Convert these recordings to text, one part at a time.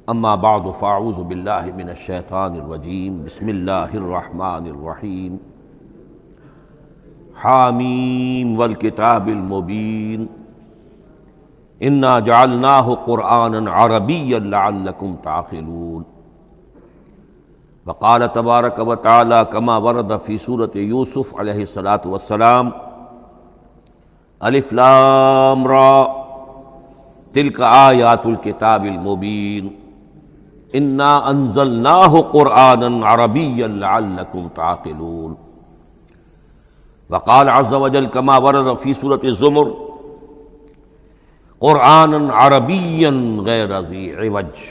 اما بعد فاعوذ باللہ من الشیطان الرجیم بسم اللہ الرحمن الرحیم حامیم والکتاب المبین انا جعلناہ قرآنا عربیا لعلکم تعقلون وقال تبارک وتعالی کما ورد فی سورۃ یوسف علیہ الصلاۃ والسلام الف لام را تلک آیات الکتاب المبین انا انزلناہ قرآنا عربیا لعلکم تعقلون وقال عز وجل کما ورد فی سورۃ الزمر قرآنا عربیا غیر ذی عوج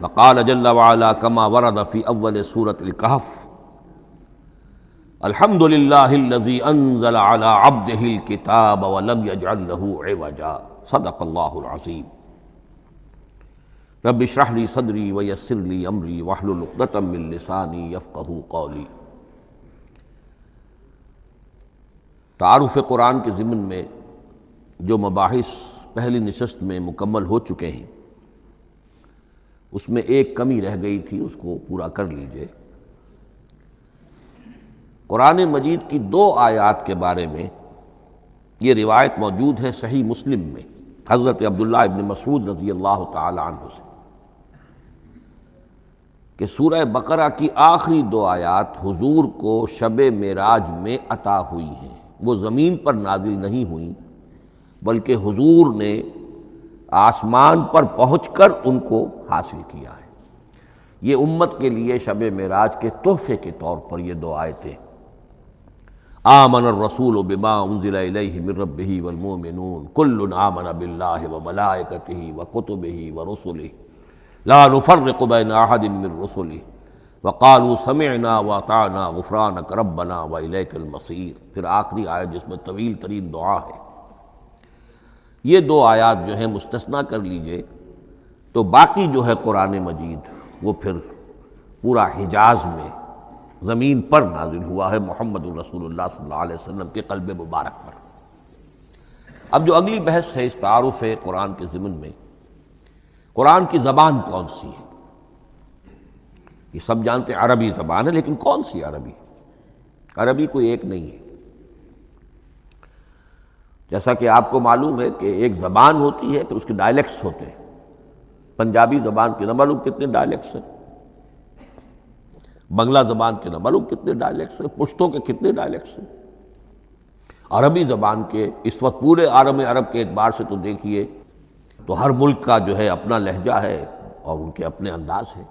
وقال جل وعلا کما ورد فی اول سورۃ الکہف الحمد للہ الذی انزل علی عبدہ الکتاب ولم یجعل لہ عوجا صدق اللہ العظیم رب اشرح لی صدری ویسر لی امری واحلل عقدۃ من لسانی یفقہوا قولی۔ تعارف قرآن کے ضمن میں جو مباحث پہلی نشست میں مکمل ہو چکے ہیں اس میں ایک کمی رہ گئی تھی، اس کو پورا کر لیجئے۔ قرآن مجید کی 2 آیات کے بارے میں یہ روایت موجود ہے صحیح مسلم میں حضرت عبداللہ ابن مسعود رضی اللہ تعالی عنہ سے کہ سورہ بقرہ کی آخری 2 آیات حضور کو شب معراج میں عطا ہوئی ہیں، وہ زمین پر نازل نہیں ہوئیں بلکہ حضور نے آسمان پر پہنچ کر ان کو حاصل کیا ہے۔ یہ امت کے لیے شب معراج کے تحفے کے طور پر یہ 2 آیتیں آمن الرسول بما انزل الیہ من ربہ والمؤمنون کل آمن باللہ وملائکتہ وکتبہ ورسلہ لا نفرق بین احد من رسلہ وقالوا سمعنا واطعنا غفرانک ربنا والیک المصیر۔ پھر آخری آیت جس میں طویل ترین دعا ہے۔ یہ 2 آیات جو ہیں مستثنیٰ کر لیجئے تو باقی جو ہے قرآن مجید وہ پھر پورا حجاز میں زمین پر نازل ہوا ہے محمد الرسول اللہ صلی اللہ علیہ وسلم کے قلب مبارک پر۔ اب جو اگلی بحث ہے اس تعارف قرآن کے ضمن میں، قرآن کی زبان کون سی ہے؟ یہ سب جانتے ہیں عربی زبان ہے، لیکن کون سی عربی؟ عربی کوئی ایک نہیں ہے۔ جیسا کہ آپ کو معلوم ہے کہ ایک زبان ہوتی ہے پھر اس کے ڈائلیکٹس ہوتے ہیں۔ پنجابی زبان کے نہ معلوم کتنے ڈائلیکٹس ہیں، بنگلہ زبان کے نہ معلوم کتنے ڈائلیکٹس ہیں، پشتوں کے کتنے ڈائلیکٹس ہیں۔ عربی زبان کے اس وقت پورے عالم عرب کے اعتبار سے تو دیکھیے تو ہر ملک کا جو ہے اپنا لہجہ ہے اور ان کے اپنے انداز ہے۔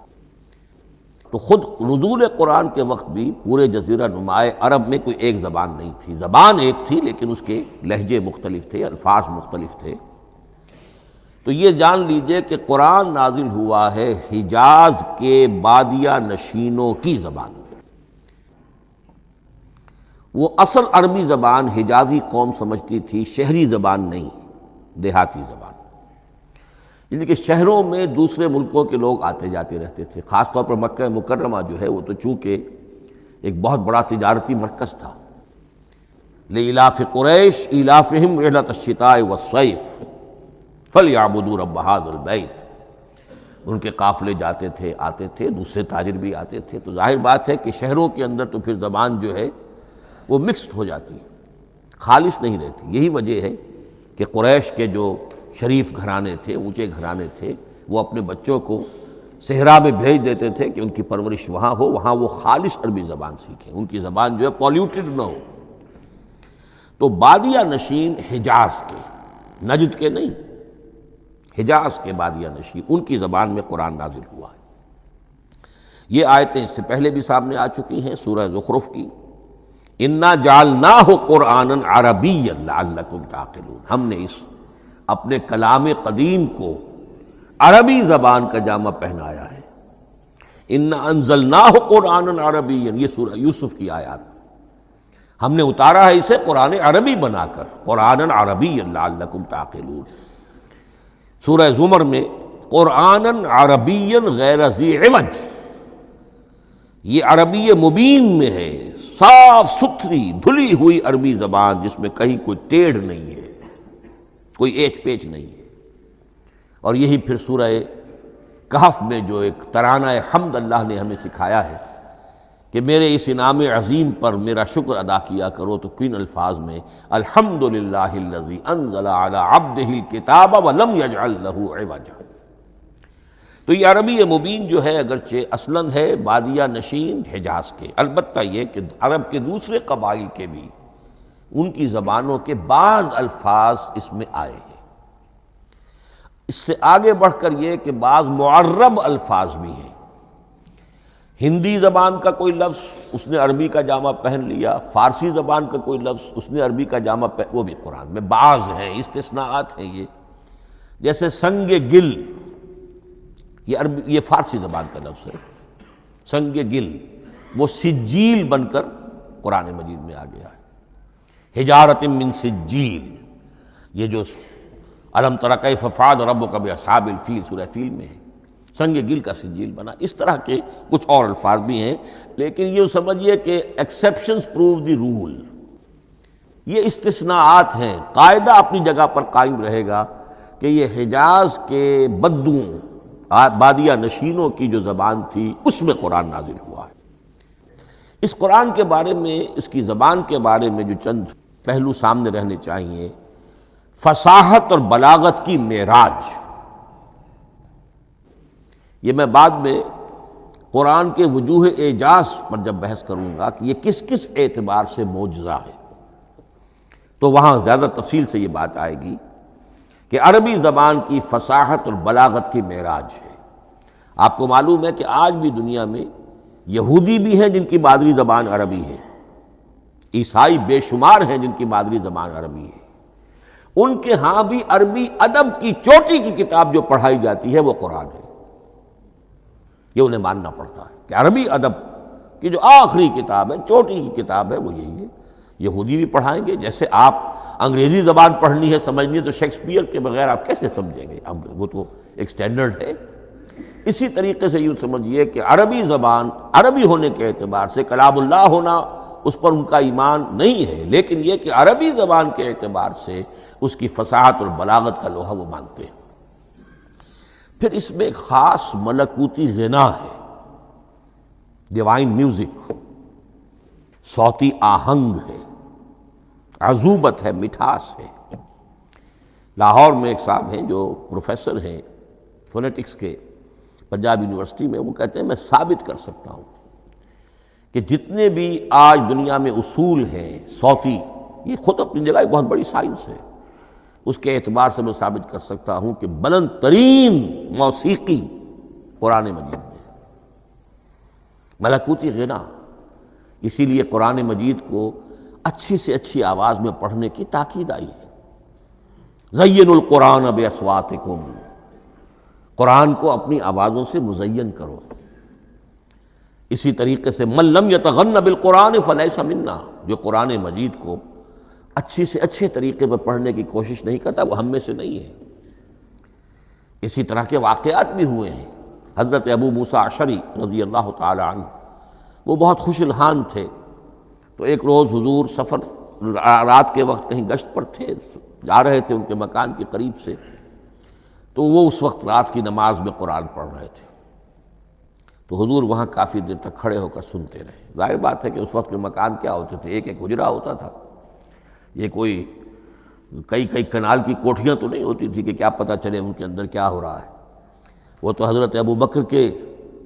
تو خود نزول قرآن کے وقت بھی پورے جزیرہ نمائے عرب میں کوئی ایک زبان نہیں تھی، زبان ایک تھی لیکن اس کے لہجے مختلف تھے، الفاظ مختلف تھے۔ تو یہ جان لیجئے کہ قرآن نازل ہوا ہے حجاز کے بادیہ نشینوں کی زبان میں۔ وہ اصل عربی زبان حجازی قوم سمجھتی تھی، شہری زبان نہیں، دیہاتی زبان۔ یعنی کہ شہروں میں دوسرے ملکوں کے لوگ آتے جاتے رہتے تھے، خاص طور پر مکہ مکرمہ جو ہے وہ تو چونکہ ایک بہت بڑا تجارتی مرکز تھا۔ لإلاف قریش ایلافہم رحلۃ الشتاء والصیف فلیعبدوا رب ھذا البیت۔ ان کے قافلے جاتے تھے، آتے تھے، دوسرے تاجر بھی آتے تھے، تو ظاہر بات ہے کہ شہروں کے اندر تو پھر زبان جو ہے وہ مکسڈ ہو جاتی ہے، خالص نہیں رہتی۔ یہی وجہ ہے کہ قریش کے جو شریف گھرانے تھے، اونچے گھرانے تھے، وہ اپنے بچوں کو صحرا میں بھیج دیتے تھے کہ ان کی پرورش وہاں ہو، وہاں وہ خالص عربی زبان سیکھیں، ان کی زبان جو ہے پولیوٹڈ نہ ہو۔ تو بادیہ نشین حجاز کے، نجد کے نہیں، حجاز کے بادیہ نشین، ان کی زبان میں قرآن نازل ہوا ہے۔ یہ آیتیں اس سے پہلے بھی سامنے آ چکی ہیں سورہ زخرف کی، انا جعلناہ قرآنا عربیا لعلکم تعقلون۔ ہم نے اس اپنے کلام قدیم کو عربی زبان کا جامہ پہنایا ہے۔ انا انزلناہ قرآنا عربیا، یہ سورہ یوسف کی آیات، ہم نے اتارا ہے اسے قرآن عربی بنا کر، قرآنا عربیا لعلکم تعقلون۔ سورہ زمر میں قرآنا عربیا غیر ذی عوج، یہ عربی مبین میں ہے، صاف ستھری دھلی ہوئی عربی زبان جس میں کہیں کوئی ٹیڑھ نہیں ہے، کوئی ایچ پیچ نہیں ہے۔ اور یہی پھر سورہ کہف میں جو ایک ترانہ حمد اللہ نے ہمیں سکھایا ہے کہ میرے اس انعام عظیم پر میرا شکر ادا کیا کرو، تو کن الفاظ میں الحمدللہ الذی انزل علی عبدہ الکتاب ولم یجعل لہ عوجا۔ تو یہ عربی مبین جو ہے اگرچہ اصلاً ہے بادیہ نشین حجاز کے، البتہ یہ کہ عرب کے دوسرے قبائل کے بھی ان کی زبانوں کے بعض الفاظ اس میں آئے ہیں۔ اس سے آگے بڑھ کر یہ کہ بعض معرب الفاظ بھی ہیں، ہندی زبان کا کوئی لفظ اس نے عربی کا جامہ پہن لیا، فارسی زبان کا کوئی لفظ اس نے عربی کا جامہ وہ بھی قرآن میں بعض ہیں، استثناءات ہیں یہ، جیسے سنگ گل، یہ فارسی زبان کا لفظ ہے، سنگ گل، وہ سجیل بن کر قرآن مجید میں آ گیا ہے، حجارۃ من سجیل، یہ جو الم تر کیف فعل ربک باصحاب الفیل سورہ فیل میں ہے، سنگ گل کا سجیل بنا۔ اس طرح کے کچھ اور الفاظ بھی ہیں، لیکن یہ سمجھیے کہ ایکسیپشنز پروو دی رول، یہ استثناءات ہیں، قاعدہ اپنی جگہ پر قائم رہے گا کہ یہ حجاز کے بدوؤں بادیہ نشینوں کی جو زبان تھی اس میں قرآن نازل ہوا ہے۔ اس قرآن کے بارے میں، اس کی زبان کے بارے میں جو چند پہلو سامنے رہنے چاہیے، فصاحت اور بلاغت کی معراج، یہ میں بعد میں قرآن کے وجوہ اعجاز پر جب بحث کروں گا کہ یہ کس کس اعتبار سے معجزہ ہے، تو وہاں زیادہ تفصیل سے یہ بات آئے گی کہ عربی زبان کی فصاحت اور بلاغت کی معراج ہے۔ آپ کو معلوم ہے کہ آج بھی دنیا میں یہودی بھی ہیں جن کی مادری زبان عربی ہے، عیسائی بے شمار ہیں جن کی مادری زبان عربی ہے، ان کے ہاں بھی عربی ادب کی چوٹی کی کتاب جو پڑھائی جاتی ہے وہ قرآن ہے، یہ انہیں ماننا پڑتا ہے کہ عربی ادب کی جو آخری کتاب ہے، چوٹی کی کتاب ہے، وہ یہی ہے۔ یہودی بھی پڑھائیں گے، جیسے آپ انگریزی زبان پڑھنی ہے سمجھنی ہے تو شیکسپیئر کے بغیر آپ کیسے سمجھیں گے، اب وہ تو ایک سٹینڈرڈ ہے۔ اسی طریقے سے یوں سمجھیے کہ عربی زبان عربی ہونے کے اعتبار سے کلام اللہ ہونا اس پر ان کا ایمان نہیں ہے، لیکن یہ کہ عربی زبان کے اعتبار سے اس کی فصاحت اور بلاغت کا لوہا وہ مانتے ہیں۔ پھر اس میں ایک خاص ملکوتی غنا ہے، ڈیوائن میوزک، صوتی آہنگ ہے، عذوبت ہے، مٹھاس ہے۔ لاہور میں ایک صاحب ہیں جو پروفیسر ہیں فونیٹکس کے پنجاب یونیورسٹی میں، وہ کہتے ہیں میں ثابت کر سکتا ہوں کہ جتنے بھی آج دنیا میں اصول ہیں صوتی، یہ خود اپنی جگہ ایک بہت بڑی سائنس ہے، اس کے اعتبار سے میں ثابت کر سکتا ہوں کہ بلند ترین موسیقی قرآن مجید میں ہے، ملکوتی غنا۔ اسی لیے قرآن مجید کو اچھی سے اچھی آواز میں پڑھنے کی تاکید آئی ہے، زینوا القرآن باصواتکم، قرآن کو اپنی آوازوں سے مزین کرو۔ اسی طریقے سے من لم یتغن بالقرآن فلیس منا، جو قرآن مجید کو اچھی سے اچھے طریقے پر پڑھنے کی کوشش نہیں کرتا وہ ہم میں سے نہیں ہے۔ اسی طرح کے واقعات بھی ہوئے ہیں۔ حضرت ابو موسیٰ اشعری رضی اللہ تعالی عنہ، وہ بہت خوش الحان تھے، تو ایک روز حضور سفر رات کے وقت کہیں گشت پر تھے، جا رہے تھے ان کے مکان کے قریب سے، تو وہ اس وقت رات کی نماز میں قرآن پڑھ رہے تھے، تو حضور وہاں کافی دیر تک کھڑے ہو کر سنتے رہے۔ ظاہر بات ہے کہ اس وقت کے مکان کیا ہوتے تھے، ایک ایک حجرہ ہوتا تھا، یہ کوئی کئی کنال کی کوٹھیاں تو نہیں ہوتی تھی کہ کیا پتہ چلے ان کے اندر کیا ہو رہا ہے۔ وہ تو حضرت ابو بکر کے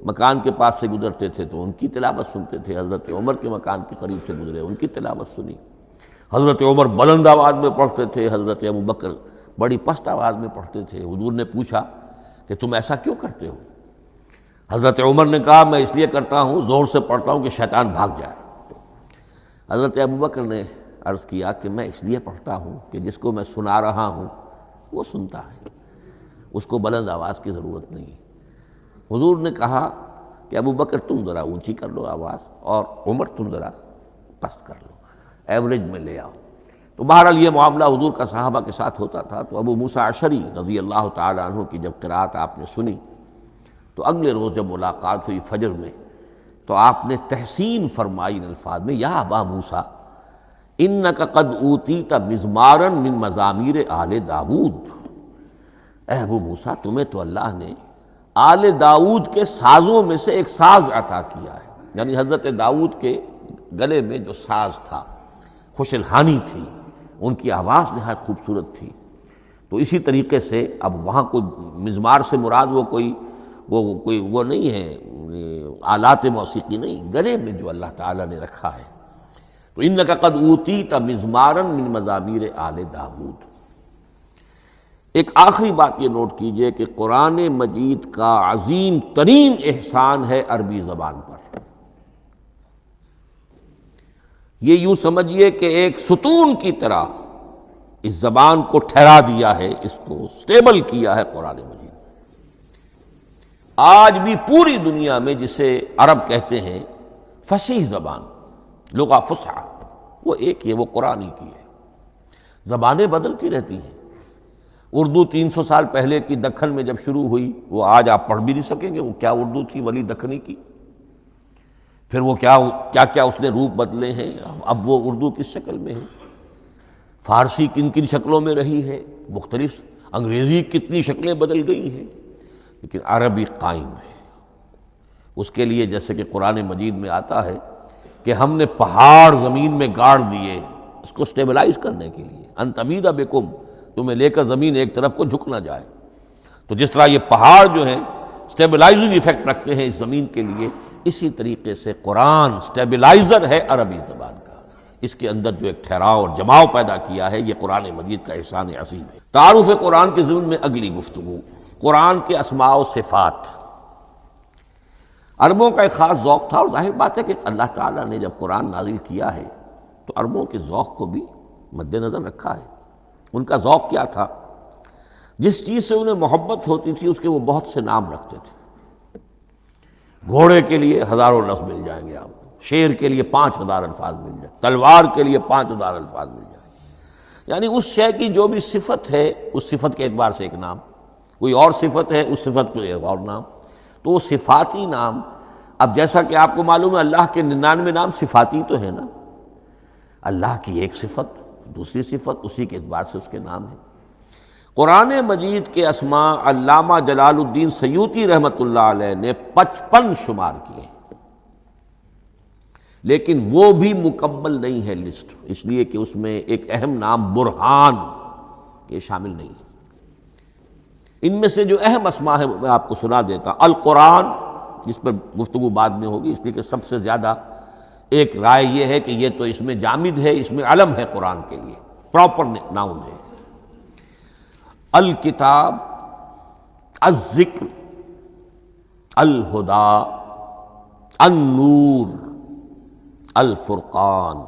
مکان کے پاس سے گزرتے تھے تو ان کی تلاوت سنتے تھے، حضرت عمر کے مکان کے قریب سے گزرے ان کی تلاوت سنی، حضرت عمر بلند آواز میں پڑھتے تھے، حضرت ابو بکر بڑی پست آواز میں پڑھتے تھے۔ حضور نے پوچھا کہ تم ایسا کیوں کرتے ہو؟ حضرت عمر نے کہا میں اس لیے کرتا ہوں، زور سے پڑھتا ہوں کہ شیطان بھاگ جائے۔ حضرت ابو بکر نے عرض کیا کہ میں اس لیے پڑھتا ہوں کہ جس کو میں سنا رہا ہوں وہ سنتا ہے، اس کو بلند آواز کی ضرورت نہیں۔ حضور نے کہا کہ ابو بکر تم ذرا اونچی کر لو آواز، اور عمر تم ذرا پست کر لو، ایوریج میں لے آؤ۔ تو بہرحال یہ معاملہ حضور کا صحابہ کے ساتھ ہوتا تھا۔ تو ابو موسیٰ اشعری رضی اللہ تعالی عنہ کی جب قرأت آپ نے سنی تو اگلے روز جب ملاقات ہوئی فجر میں، تو آپ نے تحسین فرمائی ان الفاظ میں، یا ابا موسیٰ انک قد اوتیت مزمارا من مزامیر آل داود، اے ابو موسیٰ تمہیں تو اللہ نے آل داؤد کے سازوں میں سے ایک ساز عطا کیا ہے، یعنی حضرت داؤد کے گلے میں جو ساز تھا، خوش الحانی تھی، ان کی آواز نہایت خوبصورت تھی۔ تو اسی طریقے سے اب وہاں کوئی مزمار سے مراد وہ نہیں ہے، آلات موسیقی نہیں، گلے میں جو اللہ تعالیٰ نے رکھا ہے۔ تو انک قد اوتیت مزمارا من مزامیر آل داؤد۔ ایک آخری بات یہ نوٹ کیجئے کہ قرآن مجید کا عظیم ترین احسان ہے عربی زبان پر۔ یہ یوں سمجھیے کہ ایک ستون کی طرح اس زبان کو ٹھہرا دیا ہے، اس کو سٹیبل کیا ہے قرآن مجید۔ آج بھی پوری دنیا میں جسے عرب کہتے ہیں فصیح زبان، لغہ فصحی، وہ ایک ہے، وہ قرآن ہی کی ہے۔ زبانیں بدلتی رہتی ہیں۔ اردو 300 سال پہلے کی دکن میں جب شروع ہوئی، وہ آج آپ پڑھ بھی نہیں سکیں گے وہ کیا اردو تھی ولی دکنی کی، پھر وہ کیا اس نے روپ بدلے ہیں، اب وہ اردو کس شکل میں ہے، فارسی کن کن شکلوں میں رہی ہے، مختلف انگریزی کتنی شکلیں بدل گئی ہیں، لیکن عربی قائم ہے۔ اس کے لیے جیسے کہ قرآن مجید میں آتا ہے کہ ہم نے پہاڑ زمین میں گاڑ دیے اس کو سٹیبلائز کرنے کے لیے، ان تمید بکم، تمہیں لے کر زمین ایک طرف کو جھک نہ جائے۔ تو جس طرح یہ پہاڑ جو ہیں سٹیبلائزنگ ایفیکٹ رکھتے ہیں اس زمین کے لیے، اسی طریقے سے قرآن سٹیبلائزر ہے عربی زبان کا۔ اس کے اندر جو ایک ٹھہراؤ اور جماؤ پیدا کیا ہے، یہ قرآن مجید کا احسان عظیم ہے۔ تعارف قرآن کے ضمن میں اگلی گفتگو، قرآن کے اسماء و صفات۔ عربوں کا ایک خاص ذوق تھا، اور ظاہر بات ہے کہ اللہ تعالیٰ نے جب قرآن نازل کیا ہے تو عربوں کے ذوق کو بھی مد نظر رکھا ہے۔ ان کا ذوق کیا تھا؟ جس چیز سے انہیں محبت ہوتی تھی اس کے وہ بہت سے نام رکھتے تھے۔ گھوڑے کے لیے ہزاروں لفظ مل جائیں گے آپ کو، شیر کے لیے 5000 الفاظ مل جائیں، تلوار کے لیے 5000 الفاظ مل جائیں گے۔ یعنی اس شے کی جو بھی صفت ہے اس صفت کے اعتبار سے ایک نام، کوئی اور صفت ہے اس صفت کے ایک اور نام، تو وہ صفاتی نام۔ اب جیسا کہ آپ کو معلوم ہے اللہ کے 99 نام صفاتی تو ہے نا، اللہ کی ایک صفت دوسری صفت، اسی کے اعتبار سے اس کے نام ہیں۔ قرآن مجید کے اسماء علامہ جلال الدین سیوطی رحمۃ اللہ علیہ نے 55 شمار کیے، لیکن وہ بھی مکمل نہیں ہے لسٹ، اس لیے کہ اس میں ایک اہم نام برہان یہ شامل نہیں ہے۔ ان میں سے جو اہم اسماء ہے میں آپ کو سنا دیتا۔ القرآن، جس پر گفتگو بعد میں ہوگی، اس لیے کہ سب سے زیادہ ایک رائے یہ ہے کہ یہ تو اس میں جامد ہے، اس میں علم ہے قرآن کے لیے، پراپر ناؤن ہے۔ الکتاب، الذکر، الہدیٰ، النور، الفرقان،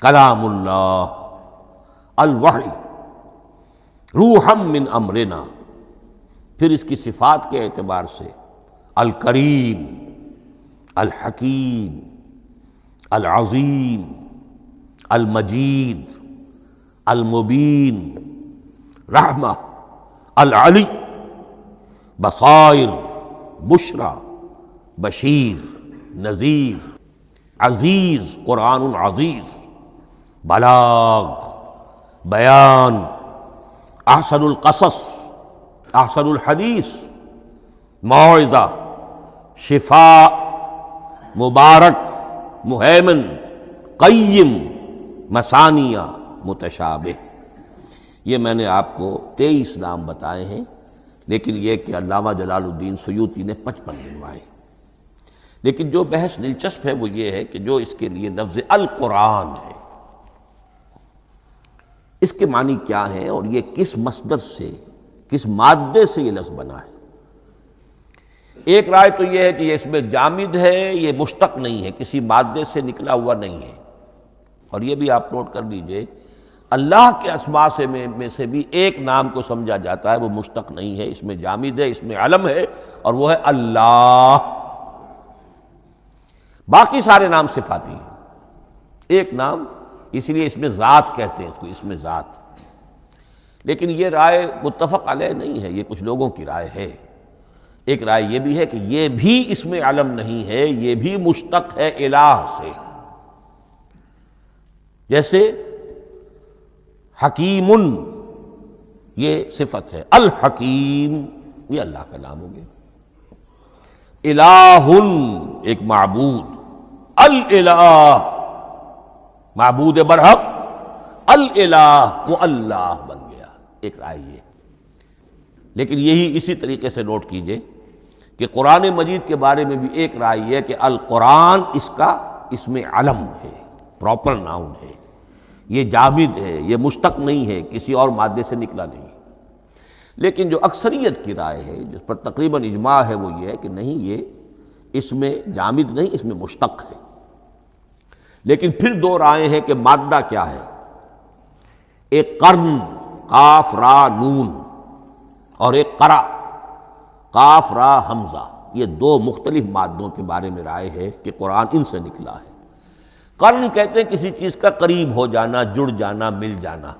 کلام اللہ، الوحی، روحا من امرنا۔ پھر اس کی صفات کے اعتبار سے الکریم، الحکیم، العظیم، المجید، المبین، رحمہ، العلی، بصائر، بشرا، بشیر، نذیر، عزیز، قرآن عزیز، بلاغ، بیان، احسن القصص، احسن الحدیث، موعظہ، شفاء، مبارک، مہیمن، قیم، مثانیہ، متشابہ۔ یہ میں نے آپ کو 23 نام بتائے ہیں، لیکن یہ کہ علامہ جلال الدین سیوطی نے 55 گنوائے۔ لیکن جو بحث دلچسپ ہے وہ یہ ہے کہ جو اس کے لیے لفظ القرآن ہے، اس کے معنی کیا ہے اور یہ کس مصدر سے، کس مادے سے یہ لفظ بنا ہے۔ ایک رائے تو یہ ہے کہ یہ اس میں جامد ہے، یہ مشتق نہیں ہے، کسی مادے سے نکلا ہوا نہیں ہے۔ اور یہ بھی آپ نوٹ کر لیجئے، اللہ کے اسماء میں سے بھی ایک نام کو سمجھا جاتا ہے وہ مشتق نہیں ہے، اس میں جامد ہے، اس میں علم ہے، اور وہ ہے اللہ۔ باقی سارے نام صفاتی ہیں، ایک نام، اس لیے اس میں ذات کہتے ہیں اس کو، اس میں ذات۔ لیکن یہ رائے متفق علیہ نہیں ہے، یہ کچھ لوگوں کی رائے ہے۔ ایک رائے یہ بھی ہے کہ یہ بھی اس میں علم نہیں ہے، یہ بھی مشتق ہے الہ سے۔ جیسے حکیم، یہ صفت ہے۔ الحکیم یہ اللہ کا نام ہو گیا۔ الہ ایک معبود، الالہ معبود برحق، الالہ وہ اللہ بن گیا، ایک رائے یہ۔ لیکن یہی اسی طریقے سے نوٹ کیجئے کہ قرآن مجید کے بارے میں بھی ایک رائے یہ کہ القرآن اس کا اسم علم ہے، پراپر ناؤن ہے، یہ جامد ہے، یہ مشتق نہیں ہے، کسی اور مادے سے نکلا نہیں۔ لیکن جو اکثریت کی رائے ہے، جس پر تقریباً اجماع ہے، وہ یہ ہے کہ نہیں، یہ اس میں جامد نہیں، اس میں مشتق ہے۔ لیکن پھر دو رائے ہیں کہ مادہ کیا ہے۔ ایک قرن قاف را نون، اور ایک قرا قاف را حمزہ، یہ دو مختلف مادوں کے بارے میں رائے ہے کہ قرآن ان سے نکلا ہے۔ قرن کہتے ہیں کسی چیز کا قریب ہو جانا، جڑ جانا، مل جانا۔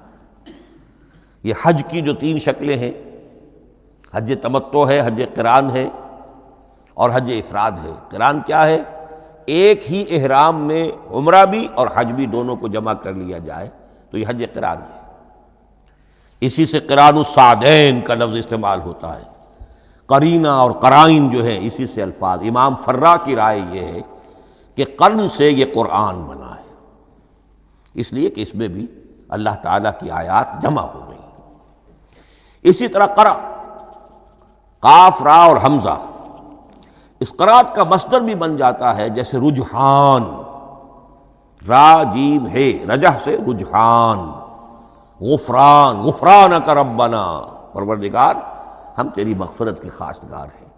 یہ حج کی جو تین شکلیں ہیں، حج تمتع ہے، حج قران ہے، اور حج افراد ہے۔ قران کیا ہے؟ ایک ہی احرام میں عمرہ بھی اور حج بھی دونوں کو جمع کر لیا جائے تو یہ حج قران ہے۔ اسی سے قران الصعدین کا لفظ استعمال ہوتا ہے۔ قرینہ اور قرائن جو ہے اسی سے الفاظ۔ امام فرا کی رائے یہ ہے کہ قرن سے یہ قرآن بنا ہے، اس لیے کہ اس میں بھی اللہ تعالیٰ کی آیات جمع ہو گئی۔ اسی طرح قرأ قاف را اور حمزہ، اس قرات کا مصدر بھی بن جاتا ہے، جیسے رجحان، را جیم ہے، رجح سے رجحان، غفران، غفرانک ربنا، پروردگار ہم تیری مغفرت کے خواستگار ہیں۔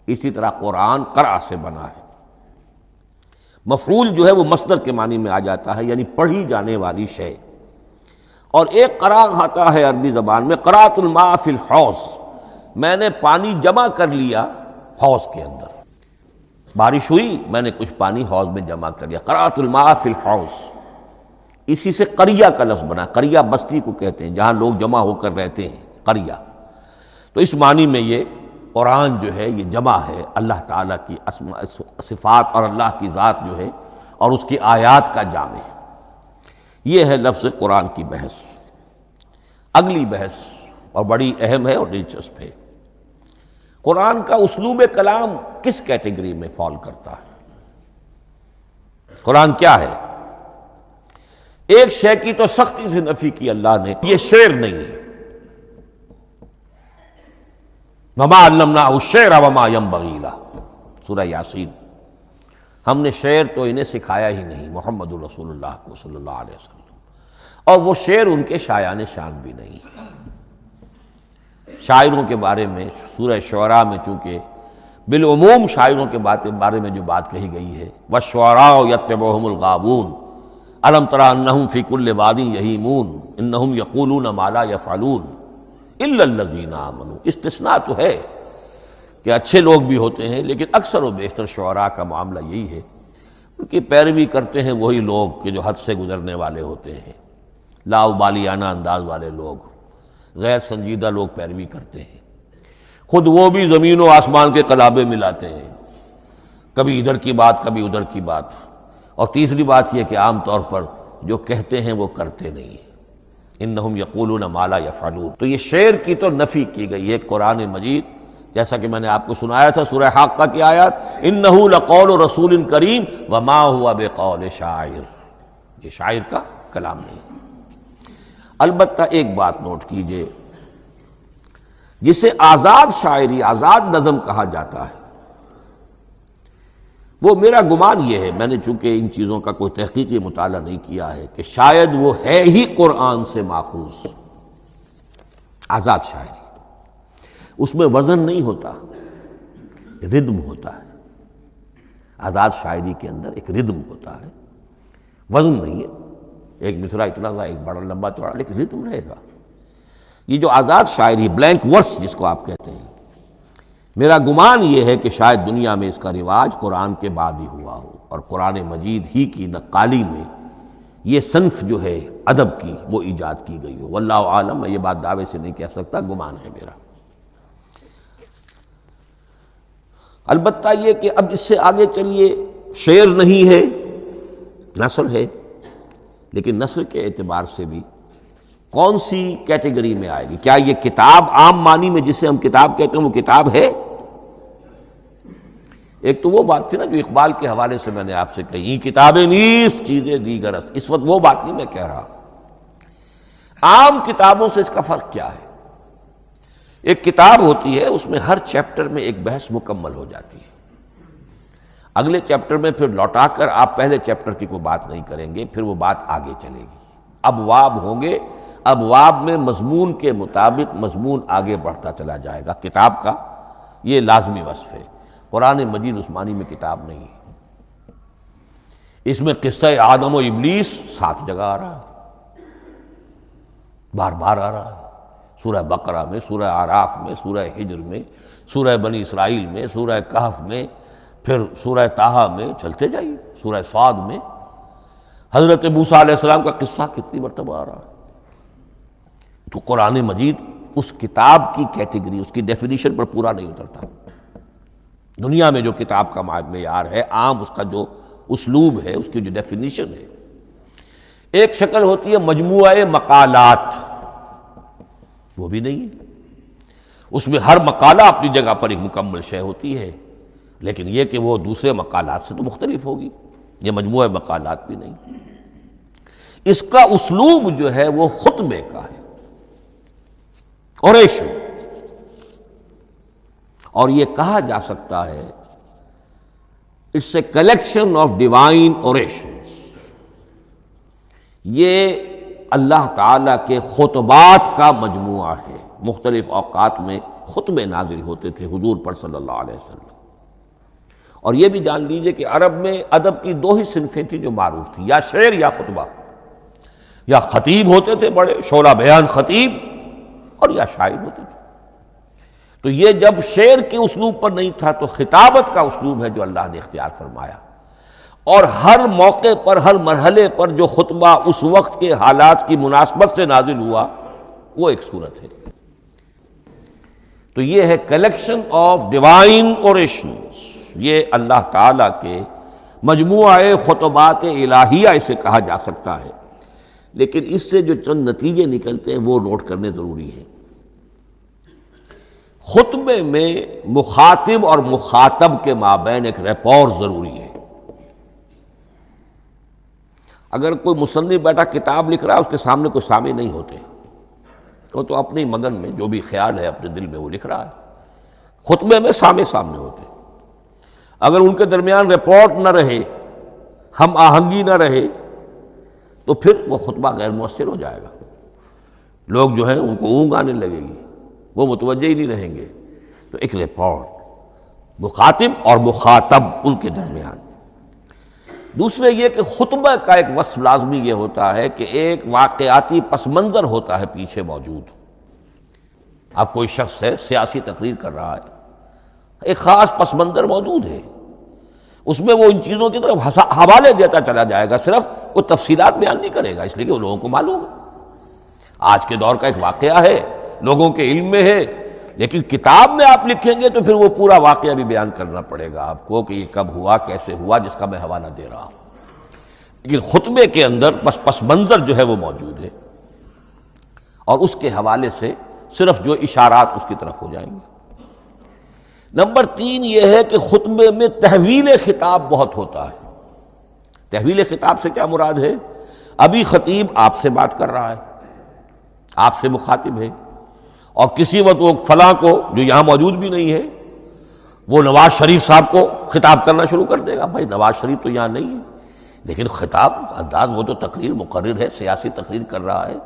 اسی طرح قرآن قرأ سے بنا ہے۔ مفعول جو ہے وہ مصدر کے معنی میں آ جاتا ہے، یعنی پڑھی جانے والی شے۔ اور ایک قرأ آتا ہے عربی زبان میں، قرأت الماء فی الحوض، میں نے پانی جمع کر لیا حوض کے اندر، بارش ہوئی میں نے کچھ پانی حوض میں جمع کر لیا، قرأت الماء فی الحوض۔ اسی سے قریہ کا لفظ بنا، قریہ بستی کو کہتے ہیں جہاں لوگ جمع ہو کر رہتے ہیں، قریہ۔ تو اس معنی میں یہ قرآن جو ہے یہ جمع ہے اللہ تعالیٰ کی اسماء صفات اور اللہ کی ذات جو ہے اور اس کی آیات کا جامع ہے۔ یہ ہے لفظ قرآن کی بحث۔ اگلی بحث اور بڑی اہم ہے اور دلچسپ ہے، قرآن کا اسلوب کلام کس کیٹیگری میں فال کرتا ہے؟ قرآن کیا ہے؟ ایک شے کی تو سختی سے نفی کی اللہ نے، یہ شعر نہیں ہے۔ وَمَا عَلَّمْنَاهُ الشِّعْرَ وَمَا يَنبَغِي لَهُ، سورہ یاسین۔ ہم نے شعر تو انہیں سکھایا ہی نہیں، محمد الرسول اللہ کو صلی اللہ علیہ وسلم، اور وہ شعر ان کے شایان شان بھی نہیں۔ شاعروں کے بارے میں سورہ شعراء میں چونکہ بالعموم شاعروں کے بارے میں جو بات کہی گئی ہے، وَالشُّعَرَاءُ يَتَّبِعُهُمُ الْغَاوُونَ أَلَمْ تَرَ أَنَّهُمْ فِي كُلِّ وَادٍ يَهِيمُونَ إِنَّهُمْ يَقُولُونَ مَا لَا يَفْعَلُونَ إِلَّا الَّذِينَ آمَنُوا۔ استثناء تو ہے کہ اچھے لوگ بھی ہوتے ہیں، لیکن اکثر و بیشتر شعراء کا معاملہ یہی ہے، ان کی پیروی کرتے ہیں وہی لوگ کہ جو حد سے گزرنے والے ہوتے ہیں، لا ابالیانہ انداز والے لوگ، غیر سنجیدہ لوگ پیروی کرتے ہیں۔ خود وہ بھی زمین و آسمان کے قلابے ملاتے ہیں، کبھی ادھر کی بات کبھی ادھر کی بات۔ اور تیسری بات یہ کہ عام طور پر جو کہتے ہیں وہ کرتے نہیں ہیں، انہم یقولون ما لا یفعلون۔ تو یہ شعر کی تو نفی کی گئی ہے قرآن مجید، جیسا کہ میں نے آپ کو سنایا تھا سورہ حاقہ کی آیات، انہ لقول رسول کریم وما هو بقول شاعر، یہ شاعر کا کلام نہیں۔ البتہ ایک بات نوٹ کیجئے، جسے آزاد شاعری، آزاد نظم کہا جاتا ہے، وہ میرا گمان یہ ہے، میں نے چونکہ ان چیزوں کا کوئی تحقیقی مطالعہ نہیں کیا ہے، کہ شاید وہ ہے ہی قرآن سے ماخوذ آزاد شاعری۔ اس میں وزن نہیں ہوتا، ردم ہوتا ہے۔ آزاد شاعری کے اندر ایک ردم ہوتا ہے، وزن نہیں ہے، ایک مصرع اتنا سا، ایک بڑا لمبا چوڑا، لیکن ردم رہے گا۔ یہ جو آزاد شاعری، بلینک ورس جس کو آپ کہتے ہیں، میرا گمان یہ ہے کہ شاید دنیا میں اس کا رواج قرآن کے بعد ہی ہوا ہو، اور قرآن مجید ہی کی نقالی میں یہ صنف جو ہے ادب کی وہ ایجاد کی گئی ہو۔ واللہ عالم، میں یہ بات دعوے سے نہیں کہہ سکتا، گمان ہے میرا۔ البتہ یہ کہ اب اس سے آگے چلیے، شعر نہیں ہے، نثر ہے، لیکن نثر کے اعتبار سے بھی کون سی کیٹیگری میں آئے گی؟ کیا یہ کتاب عام معنی میں جسے ہم کتاب کہتے ہیں وہ کتاب ہے؟ ایک تو وہ بات تھی نا جو اقبال کے حوالے سے میں نے آپ سے کہی، کتابیں نیس چیزیں دیگر است، اس وقت وہ بات نہیں میں کہہ رہا۔ عام کتابوں سے اس کا فرق کیا ہے؟ ایک کتاب ہوتی ہے اس میں ہر چیپٹر میں ایک بحث مکمل ہو جاتی ہے، اگلے چیپٹر میں پھر لوٹا کر آپ پہلے چیپٹر کی کوئی بات نہیں کریں گے، پھر وہ بات آگے چلے گی، ابواب ہوں گے، ابواب میں مضمون کے مطابق مضمون آگے بڑھتا چلا جائے گا۔ کتاب کا یہ لازمی وصف ہے۔ قرآن مجید عثمانی میں کتاب نہیں ہے، اس میں قصہ آدم و ابلیس 7 جگہ آ رہا ہے، بار بار آ رہا ہے، سورہ بقرہ میں، سورہ اعراف میں، سورہ حجر میں، سورہ بنی اسرائیل میں، سورہ کہف میں، پھر سورہ طٰہٰ میں، چلتے جائیے، سورہ صاد میں حضرت موسیٰ علیہ السلام کا قصہ کتنی مرتبہ آ رہا ہے۔ تو قرآن مجید اس کتاب کی کیٹیگری، اس کی ڈیفینیشن پر پورا نہیں اترتا۔ دنیا میں جو کتاب کا معیار ہے، عام اس کا جو اسلوب ہے، اس کی جو ڈیفینیشن ہے، ایک شکل ہوتی ہے مجموعہ مقالات، وہ بھی نہیں ہے، اس میں ہر مقالہ اپنی جگہ پر ایک مکمل شے ہوتی ہے، لیکن یہ کہ وہ دوسرے مقالات سے تو مختلف ہوگی، یہ مجموعہ مقالات بھی نہیں۔ اس کا اسلوب جو ہے وہ خطبے کا ہے، اوریشن، اور یہ کہا جا سکتا ہے it's a collection of divine orations, یہ اللہ تعالیٰ کے خطبات کا مجموعہ ہے۔ مختلف اوقات میں خطبے نازل ہوتے تھے حضور پر صلی اللہ علیہ وسلم، اور یہ بھی جان لیجئے کہ عرب میں ادب کی 2 ہی صنفیں تھیں جو معروف تھیں، یا شعر یا خطبہ، یا خطیب ہوتے تھے بڑے شعرا بیان خطیب، اور یا شاعر ہوتے تھے۔ تو یہ جب شعر کے اسلوب پر نہیں تھا تو خطابت کا اسلوب ہے جو اللہ نے اختیار فرمایا، اور ہر موقع پر، ہر مرحلے پر جو خطبہ اس وقت کے حالات کی مناسبت سے نازل ہوا وہ ایک صورت ہے۔ تو یہ ہے کلیکشن آف ڈیوائن اوریشنز، یہ اللہ تعالیٰ کے مجموعہ خطبات الہیہ اسے کہا جا سکتا ہے، لیکن اس سے جو چند نتیجے نکلتے ہیں وہ نوٹ کرنے ضروری ہیں۔ خطبے میں مخاطب اور مخاطب کے مابین ایک ریپور ضروری ہے۔ اگر کوئی مصنف بیٹا کتاب لکھ رہا ہے، اس کے سامنے کوئی سامع نہیں ہوتے، وہ تو اپنی مگن میں جو بھی خیال ہے اپنے دل میں وہ لکھ رہا ہے۔ خطبے میں سامنے ہوتے، اگر ان کے درمیان رپورٹ نہ رہے، ہم آہنگی نہ رہے، تو پھر وہ خطبہ غیر مؤثر ہو جائے گا، لوگ جو ہیں ان کو اونگ آنے لگے گی، وہ متوجہ ہی نہیں رہیں گے۔ تو ایک رپورٹ مخاطب اور مخاطب ان کے درمیان۔ دوسرے یہ کہ خطبہ کا ایک وصف لازمی یہ ہوتا ہے کہ ایک واقعاتی پس منظر ہوتا ہے پیچھے موجود۔ اب کوئی شخص ہے سیاسی تقریر کر رہا ہے، ایک خاص پس منظر موجود ہے، اس میں وہ ان چیزوں کی طرف حوالے دیتا چلا جائے گا، صرف وہ تفصیلات بیان نہیں کرے گا، اس لیے کہ وہ لوگوں کو معلوم ہے آج کے دور کا ایک واقعہ ہے، لوگوں کے علم میں ہے، لیکن کتاب میں آپ لکھیں گے تو پھر وہ پورا واقعہ بھی بیان کرنا پڑے گا آپ کو کہ یہ کب ہوا، کیسے ہوا، جس کا میں حوالہ دے رہا ہوں۔ لیکن خطبے کے اندر پس منظر جو ہے وہ موجود ہے، اور اس کے حوالے سے صرف جو اشارات اس کی طرف ہو جائیں گے۔ نمبر 3 یہ ہے کہ خطبے میں تحویل خطاب بہت ہوتا ہے۔ تحویل خطاب سے کیا مراد ہے؟ ابھی خطیب آپ سے بات کر رہا ہے، آپ سے مخاطب ہے، اور کسی وقت وہ فلاں کو جو یہاں موجود بھی نہیں ہے، وہ نواز شریف صاحب کو خطاب کرنا شروع کر دے گا۔ بھائی نواز شریف تو یہاں نہیں ہے، لیکن خطاب انداز وہ تو تقریر مقرر ہے، سیاسی تقریر کر رہا ہے،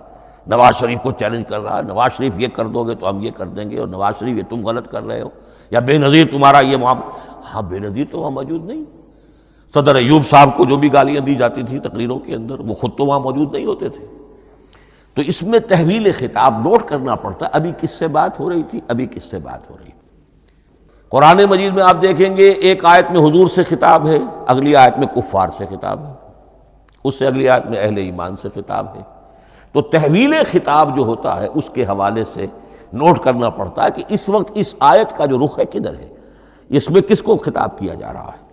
نواز شریف کو چیلنج کر رہا ہے، نواز شریف یہ کر دو گے تو ہم یہ کر دیں گے، اور نواز شریف یہ تم غلط کر رہے ہو، یا بے نظیر تمہارا یہ معاملہ۔ ہاں بے نظیر تو وہاں موجود نہیں، صدر ایوب صاحب کو جو بھی گالیاں دی جاتی تھی تقریروں کے اندر، وہ خود تو وہاں موجود نہیں ہوتے تھے۔ تو اس میں تحویل خطاب نوٹ کرنا پڑتا ہے، ابھی کس سے بات ہو رہی تھی، ابھی کس سے بات ہو رہی۔ قرآن مجید میں آپ دیکھیں گے ایک آیت میں حضور سے خطاب ہے، اگلی آیت میں کفار سے خطاب ہے، اس سے اگلی آیت میں اہل ایمان سے خطاب ہے۔ تو تحویل خطاب جو ہوتا ہے اس کے حوالے سے نوٹ کرنا پڑتا ہے کہ اس وقت اس آیت کا جو رخ ہے کدھر ہے، اس میں کس کو خطاب کیا جا رہا ہے۔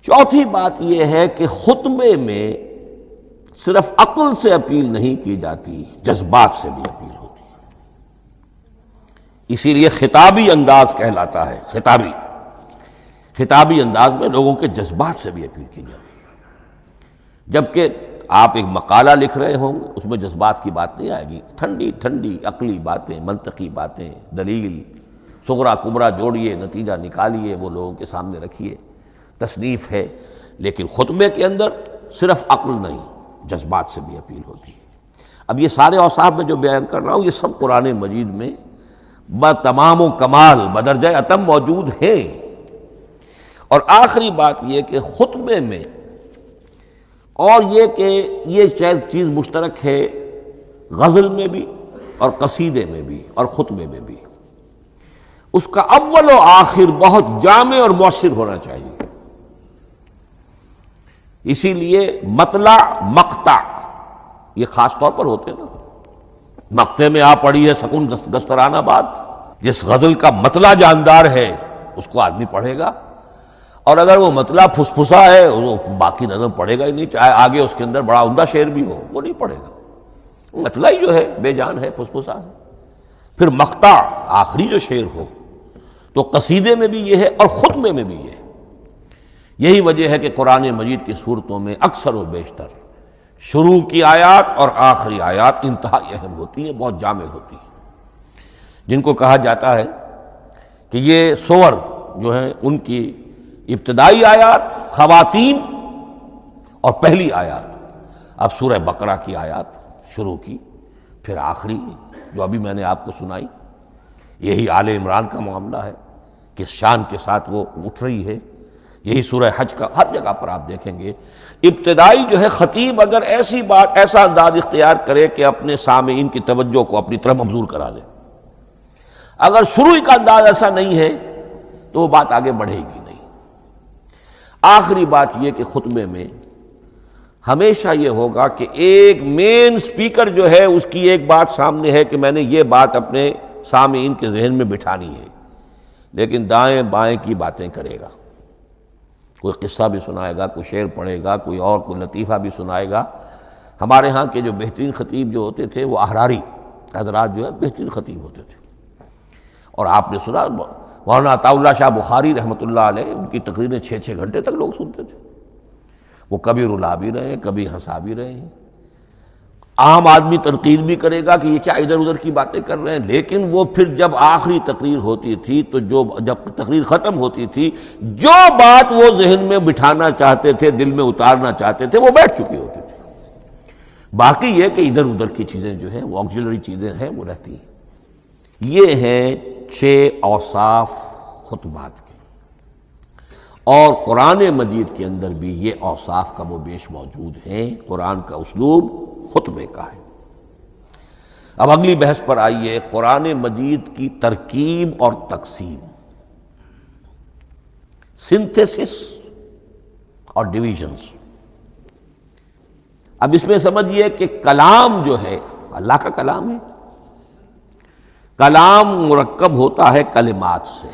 چوتھی بات یہ ہے کہ خطبے میں صرف عقل سے اپیل نہیں کی جاتی، جذبات سے بھی اپیل ہوتی ہے۔ اسی لیے خطابی انداز کہلاتا ہے، خطابی انداز میں لوگوں کے جذبات سے بھی اپیل کی جاتی ہے۔ جبکہ آپ ایک مقالہ لکھ رہے ہوں گے، اس میں جذبات کی بات نہیں آئے گی، ٹھنڈی ٹھنڈی عقلی باتیں، منطقی باتیں، دلیل صغرا کبرا جوڑیے، نتیجہ نکالیے، وہ لوگوں کے سامنے رکھیے، تصنیف ہے۔ لیکن خطبے کے اندر صرف عقل نہیں، جذبات سے بھی اپیل ہوتی ہے۔ اب یہ سارے اوصاف میں جو بیان کر رہا ہوں، یہ سب قرآن مجید میں بتمام و کمال بدرجہ اتم موجود ہیں۔ اور آخری بات یہ کہ خطبے میں، اور یہ کہ یہ چیز مشترک ہے غزل میں بھی اور قصیدے میں بھی اور خطبے میں بھی، اس کا اول و آخر بہت جامع اور مؤثر ہونا چاہیے۔ اسی لیے مطلع مقطع یہ خاص طور پر ہوتے ہیں نا، مقطع میں آ پڑی ہے سکون گسترانہ بات، جس غزل کا مطلع جاندار ہے اس کو آدمی پڑھے گا، اور اگر وہ مطلع پھسپھسا ہے وہ باقی نظم پڑھے گا ہی نہیں، چاہے آگے اس کے اندر بڑا عمدہ شعر بھی ہو وہ نہیں پڑھے گا، مطلع ہی جو ہے بے جان ہے، پھسپھسا ہے۔ پھر مقطع آخری جو شعر ہو، تو قصیدے میں بھی یہ ہے اور خطبے میں بھی یہ ہے۔ یہی وجہ ہے کہ قرآن مجید کی صورتوں میں اکثر و بیشتر شروع کی آیات اور آخری آیات انتہائی اہم ہوتی ہیں، بہت جامع ہوتی ہیں، جن کو کہا جاتا ہے کہ یہ سور جو ہیں ان کی ابتدائی آیات، خواتین اور پہلی آیات۔ اب سورہ بقرہ کی آیات شروع کی، پھر آخری جو ابھی میں نے آپ کو سنائی، یہی آل عمران کا معاملہ ہے، کس شان کے ساتھ وہ اٹھ رہی ہے۔ یہی سورہ حج کا ہر جگہ پر آپ دیکھیں گے، ابتدائی جو ہے خطیب اگر ایسی بات، ایسا انداز اختیار کرے کہ اپنے سامعین کی توجہ کو اپنی طرف مبذول کرا دے، اگر شروع کا انداز ایسا نہیں ہے تو وہ بات آگے بڑھے گی نہیں۔ آخری بات یہ کہ خطبے میں ہمیشہ یہ ہوگا کہ ایک مین سپیکر جو ہے اس کی ایک بات سامنے ہے کہ میں نے یہ بات اپنے سامعین کے ذہن میں بٹھانی ہے، لیکن دائیں بائیں کی باتیں کرے گا، کوئی قصہ بھی سنائے گا، کوئی شعر پڑھے گا، کوئی اور کوئی لطیفہ بھی سنائے گا۔ ہمارے ہاں کے جو بہترین خطیب جو ہوتے تھے وہ احراری حضرات جو ہے بہترین خطیب ہوتے تھے، اور آپ نے سنا مولانا عطا اللہ شاہ بخاری رحمۃ اللہ علیہ، ان کی تقریریں 6 گھنٹے تک لوگ سنتے تھے، وہ کبھی رلا بھی رہے ہیں، کبھی ہنسا بھی رہے ہیں۔ عام آدمی تنقید بھی کرے گا کہ یہ کیا ادھر ادھر کی باتیں کر رہے ہیں، لیکن وہ پھر جب آخری تقریر ہوتی تھی تو جب تقریر ختم ہوتی تھی، جو بات وہ ذہن میں بٹھانا چاہتے تھے، دل میں اتارنا چاہتے تھے، وہ بیٹھ چکی ہوتی تھی۔ باقی یہ کہ ادھر ادھر کی چیزیں جو ہیں وہ آکسیلری چیزیں ہیں وہ رہتی ہیں۔ یہ ہیں 6 اوصاف خطبات کے، اور قرآن مجید کے اندر بھی یہ اوصاف کم و بیش موجود ہیں۔ قرآن کا اسلوب خطبے کا ہے۔ اب اگلی بحث پر آئیے، قرآن مجید کی ترکیب اور تقسیم، سنتھیسس اور ڈویژنز۔ اب اس میں سمجھیے کہ کلام جو ہے اللہ کا کلام ہے، کلام مرکب ہوتا ہے کلمات سے،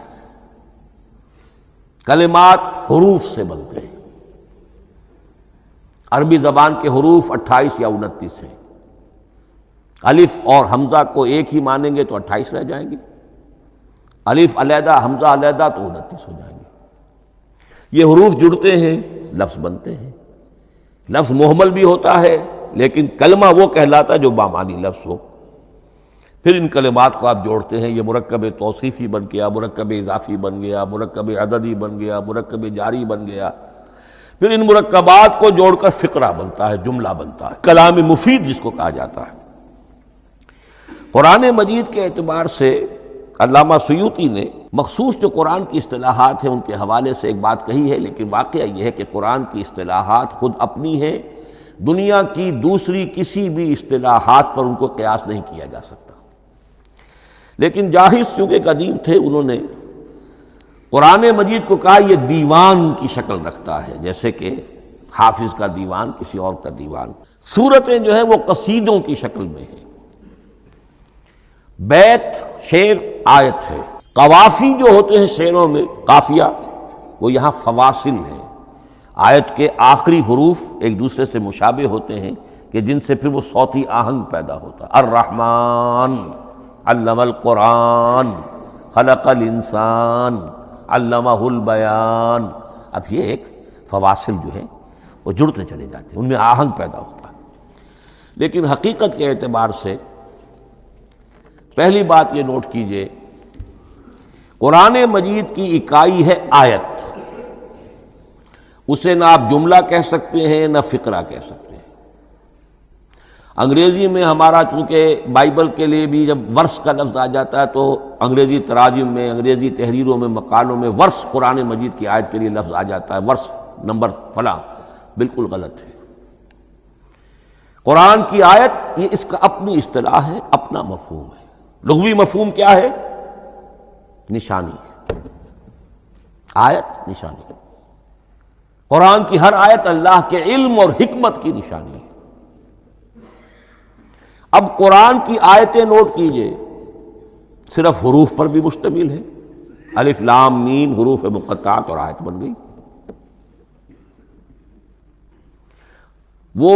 کلمات حروف سے بنتے ہیں۔ عربی زبان کے حروف 28 یا 29 ہیں، الف اور حمزہ کو ایک ہی مانیں گے تو 28 رہ جائیں گے، الف علیحدہ حمزہ علیحدہ تو 29 ہو جائیں گے۔ یہ حروف جڑتے ہیں، لفظ بنتے ہیں۔ لفظ محمل بھی ہوتا ہے، لیکن کلمہ وہ کہلاتا ہے جو بامانی لفظ ہو۔ پھر ان کلمات کو آپ جوڑتے ہیں، یہ مرکب توصیفی بن گیا، مرکب اضافی بن گیا، مرکب عددی بن گیا، مرکب جاری بن گیا۔ پھر ان مرکبات کو جوڑ کر فقرہ بنتا ہے، جملہ بنتا ہے، کلام مفید جس کو کہا جاتا ہے۔ قرآن مجید کے اعتبار سے علامہ سیوطی نے مخصوص جو قرآن کی اصطلاحات ہیں ان کے حوالے سے ایک بات کہی ہے، لیکن واقعہ یہ ہے کہ قرآن کی اصطلاحات خود اپنی ہیں، دنیا کی دوسری کسی بھی اصطلاحات پر ان کو قیاس نہیں کیا جا سکتا۔ لیکن جاہز چونکہ قدیم تھے، انہوں نے قرآن مجید کو کہا یہ دیوان کی شکل رکھتا ہے، جیسے کہ حافظ کا دیوان، کسی اور کا دیوان۔ سورتیں جو ہیں وہ قصیدوں کی شکل میں ہیں، بیت شعر آیت ہے، قوافی جو ہوتے ہیں شعروں میں قافیہ، وہ یہاں فواصل ہیں، آیت کے آخری حروف ایک دوسرے سے مشابہ ہوتے ہیں، کہ جن سے پھر وہ صوتی آہنگ پیدا ہوتا ہے۔ الرحمن علم القرآن خلق الانسان علمہ البیان۔ اب یہ ایک فواصل جو ہیں وہ جڑتے چلے جاتے ہیں، ان میں آہنگ پیدا ہوتا ہے۔ لیکن حقیقت کے اعتبار سے پہلی بات یہ نوٹ کیجئے، قرآن مجید کی اکائی ہے آیت، اسے نہ آپ جملہ کہہ سکتے ہیں نہ فقرہ کہہ سکتے ہیں۔ انگریزی میں ہمارا چونکہ بائبل کے لیے بھی جب ورس کا لفظ آ جاتا ہے تو انگریزی تراجم میں، انگریزی تحریروں میں، مقالوں میں ورس قرآن مجید کی آیت کے لیے لفظ آ جاتا ہے، ورس نمبر فلاں، بالکل غلط ہے۔ قرآن کی آیت یہ اس کا اپنی اصطلاح ہے، اپنا مفہوم ہے۔ لغوی مفہوم کیا ہے؟ نشانی، آیت نشانی۔ قرآن کی ہر آیت اللہ کے علم اور حکمت کی نشانی ہے۔ اب قرآن کی آیتیں نوٹ کیجئے، صرف حروف پر بھی مشتمل ہے، الف لام میم حروف مقطعات اور آیت بن گئی۔ وہ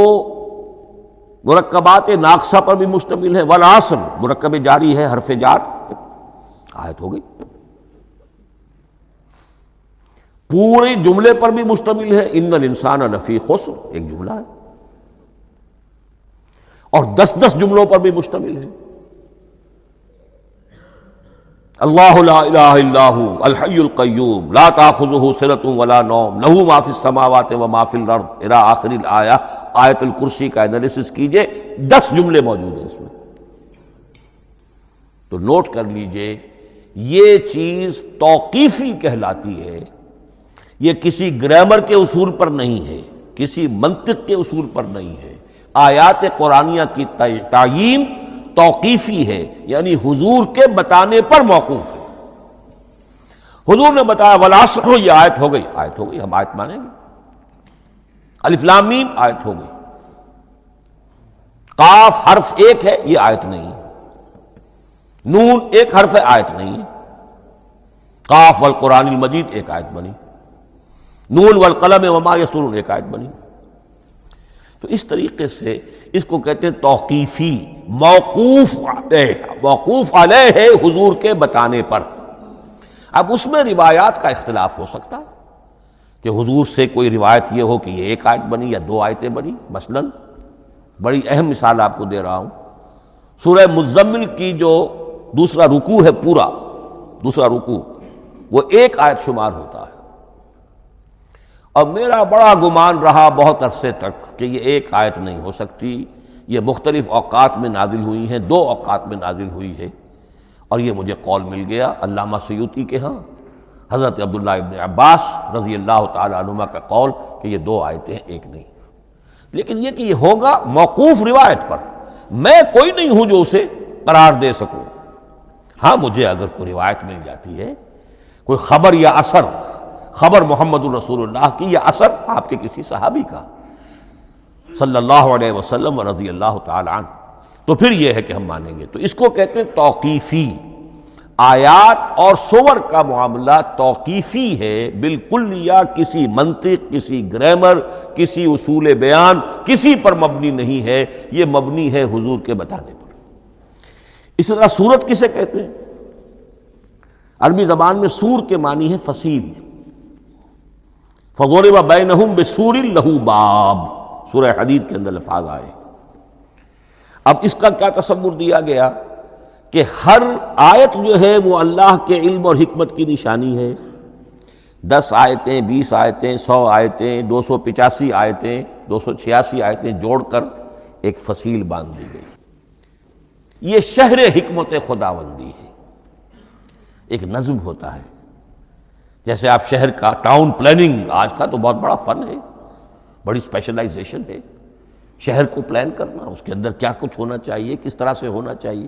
مرکبات ناقصہ پر بھی مشتمل ہے، والعصر مرکب جاری ہے، حرف جار، آیت ہو گئی۔ پورے جملے پر بھی مشتمل ہے، ان الانسان لفی خسر، ایک جملہ ہے، اور 10 جملوں پر بھی مشتمل ہے۔ اللہ لا الہ الا ھو الحی القیوم لا تاخذہ سنۃ ولا نوم لہ ما فی السماوات وما فی الارض الی آخر الآیہ۔ آیت الکرسی کا انالیسس کیجئے، 10 جملے موجود ہیں اس میں۔ تو نوٹ کر لیجئے، یہ چیز توقیفی کہلاتی ہے، یہ کسی گرامر کے اصول پر نہیں ہے، کسی منطق کے اصول پر نہیں ہے۔ آیات قرآنیہ کی تعیین توقیفی ہے، یعنی حضور کے بتانے پر موقوف ہے۔ حضور نے بتایا والعصر، یہ آیت ہو گئی، آیت ہو گئی، ہم آیت مانیں گے۔ الف لام میم آیت ہو گئی۔ قاف حرف ایک ہے، یہ آیت نہیں ہے۔ نون ایک حرف ہے، آیت نہیں ہے۔ قاف والقرآن المجید ایک آیت بنی، نون والقلم وما یسطرون ایک آیت بنی۔ تو اس طریقے سے اس کو کہتے ہیں توقیفی، موقوف علیہ ہے حضور کے بتانے پر۔ اب اس میں روایات کا اختلاف ہو سکتا ہے کہ حضور سے کوئی روایت یہ ہو کہ یہ ایک آیت بنی یا 2 آیتیں بنی۔ مثلا بڑی اہم مثال آپ کو دے رہا ہوں، سورہ مزمل کی جو دوسرا رکوع ہے، پورا دوسرا رکوع، وہ ایک آیت شمار ہوتا ہے۔ اور میرا بڑا گمان رہا بہت عرصے تک کہ یہ ایک آیت نہیں ہو سکتی، یہ مختلف اوقات میں نازل ہوئی ہیں، 2 اوقات میں نازل ہوئی ہے۔ اور یہ مجھے قول مل گیا علامہ سیوطی کے ہاں، حضرت عبداللہ ابن عباس رضی اللہ تعالی عنہما کا قول کہ یہ 2 آیتیں ایک نہیں۔ لیکن یہ کہ یہ ہوگا موقوف روایت پر، میں کوئی نہیں ہوں جو اسے قرار دے سکوں۔ ہاں مجھے اگر کوئی روایت مل جاتی ہے، کوئی خبر یا اثر، خبر محمد رسول اللہ کی یا اثر آپ کے کسی صحابی کا صلی اللہ علیہ وسلم و رضی اللہ تعالی عنہ، تو پھر یہ ہے کہ ہم مانیں گے۔ تو اس کو کہتے ہیں توقیفی۔ آیات اور سور کا معاملہ توقیفی ہے بالکل، یا کسی منطق، کسی گرامر، کسی اصول بیان، کسی پر مبنی نہیں ہے، یہ مبنی ہے حضور کے بتانے پر۔ اس طرح سورت کسے کہتے ہیں؟ عربی زبان میں سور کے معنی ہے فصیل۔ فَضُرِبَ بَيْنَهُمْ بِسُورٍ لَهُ بَابٌ، سورہ حدید کے اندر الفاظ آئے۔ اب اس کا کیا تصور دیا گیا کہ ہر آیت جو ہے وہ اللہ کے علم اور حکمت کی نشانی ہے۔ 10 آیتیں، 20 آیتیں، 100 آیتیں، 285 آیتیں، 286 آیتیں جوڑ کر ایک فصیل باندھ دی گئی۔ یہ شہر حکمت خداوندی ہے، ایک نظم ہوتا ہے۔ جیسے آپ شہر کا ٹاؤن پلاننگ آج کا تو بہت بڑا فن ہے، بڑی اسپیشلائزیشن ہے، شہر کو پلان کرنا، اس کے اندر کیا کچھ ہونا چاہیے، کس طرح سے ہونا چاہیے۔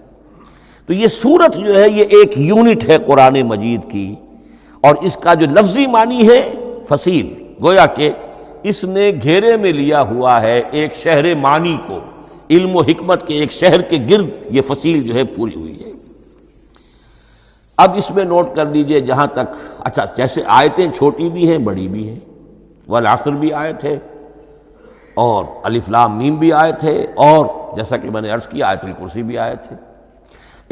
تو یہ سورت جو ہے یہ ایک یونٹ ہے قرآن مجید کی، اور اس کا جو لفظی معنی ہے فصیل، گویا کہ اس نے گھیرے میں لیا ہوا ہے ایک شہر معنی کو، علم و حکمت کے ایک شہر کے گرد یہ فصیل جو ہے پوری ہوئی ہے۔ اب اس میں نوٹ کر لیجئے جہاں تک، اچھا جیسے آیتیں چھوٹی بھی ہیں بڑی بھی ہیں، والعصر بھی آیت ہے، اور الف لام میم بھی آئے تھے، اور جیسا کہ میں نے عرض کیا آیت الکرسی بھی آئے تھے۔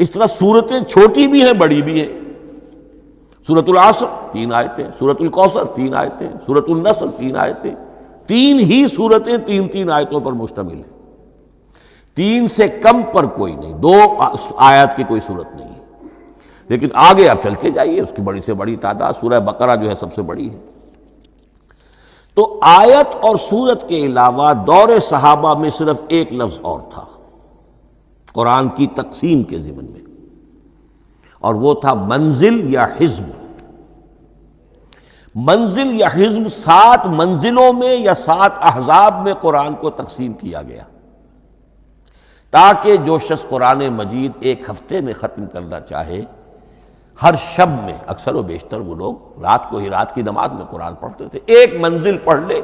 اس طرح سورتیں چھوٹی بھی ہیں بڑی بھی ہیں۔ سورۃ العصر 3 آیتیں، سورۃ الکوثر 3 آیتیں، سورۃ النصر 3 آیتیں، 3 ہی صورتیں 3 آیتوں پر مشتمل ہیں۔ 3 سے کم پر کوئی نہیں، 2 آیات کی کوئی صورت نہیں ہے۔ لیکن آگے آپ چل کے جائیے، اس کی بڑی سے بڑی تعداد سورہ بقرہ جو ہے سب سے بڑی ہے۔ تو آیت اور سورت کے علاوہ دور صحابہ میں صرف ایک لفظ اور تھا قرآن کی تقسیم کے ضمن میں، اور وہ تھا منزل یا حزب۔ منزل یا حزب 7 منزلوں میں یا 7 احزاب میں قرآن کو تقسیم کیا گیا، تاکہ جو شخص قرآن مجید ایک ہفتے میں ختم کرنا چاہے، ہر شب میں اکثر و بیشتر وہ لوگ رات کو ہی رات کی نماز میں قرآن پڑھتے تھے، ایک منزل پڑھ لے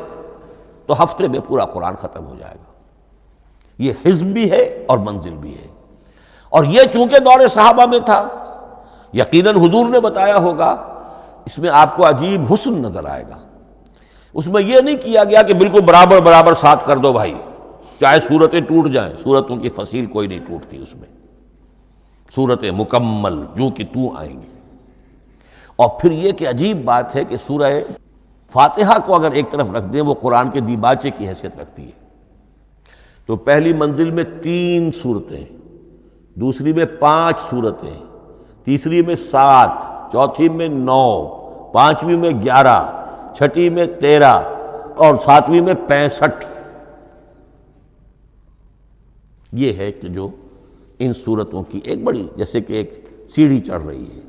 تو ہفتے میں پورا قرآن ختم ہو جائے گا۔ یہ حزب بھی ہے اور منزل بھی ہے، اور یہ چونکہ دور صحابہ میں تھا، یقیناً حضور نے بتایا ہوگا، اس میں آپ کو عجیب حسن نظر آئے گا۔ اس میں یہ نہیں کیا گیا کہ بالکل برابر برابر ساتھ کر دو بھائی، چاہے صورتیں ٹوٹ جائیں، صورتوں کی فصیل کوئی نہیں ٹوٹتی، اس میں صورتیں مکمل جو کہ تو آئیں گی۔ اور پھر یہ کہ عجیب بات ہے کہ سورہ فاتحہ کو اگر ایک طرف رکھ دیں، وہ قرآن کے دیباچے کی حیثیت رکھتی ہے، تو پہلی منزل میں 3 صورتیں، دوسری میں 5 صورتیں، تیسری میں 7، چوتھی میں 9، پانچویں میں 11، چھٹی میں 13 اور 7ویں میں 65۔ یہ ہے کہ جو ان صورتوں کی ایک بڑی جیسے کہ ایک سیڑھی چڑھ رہی ہے،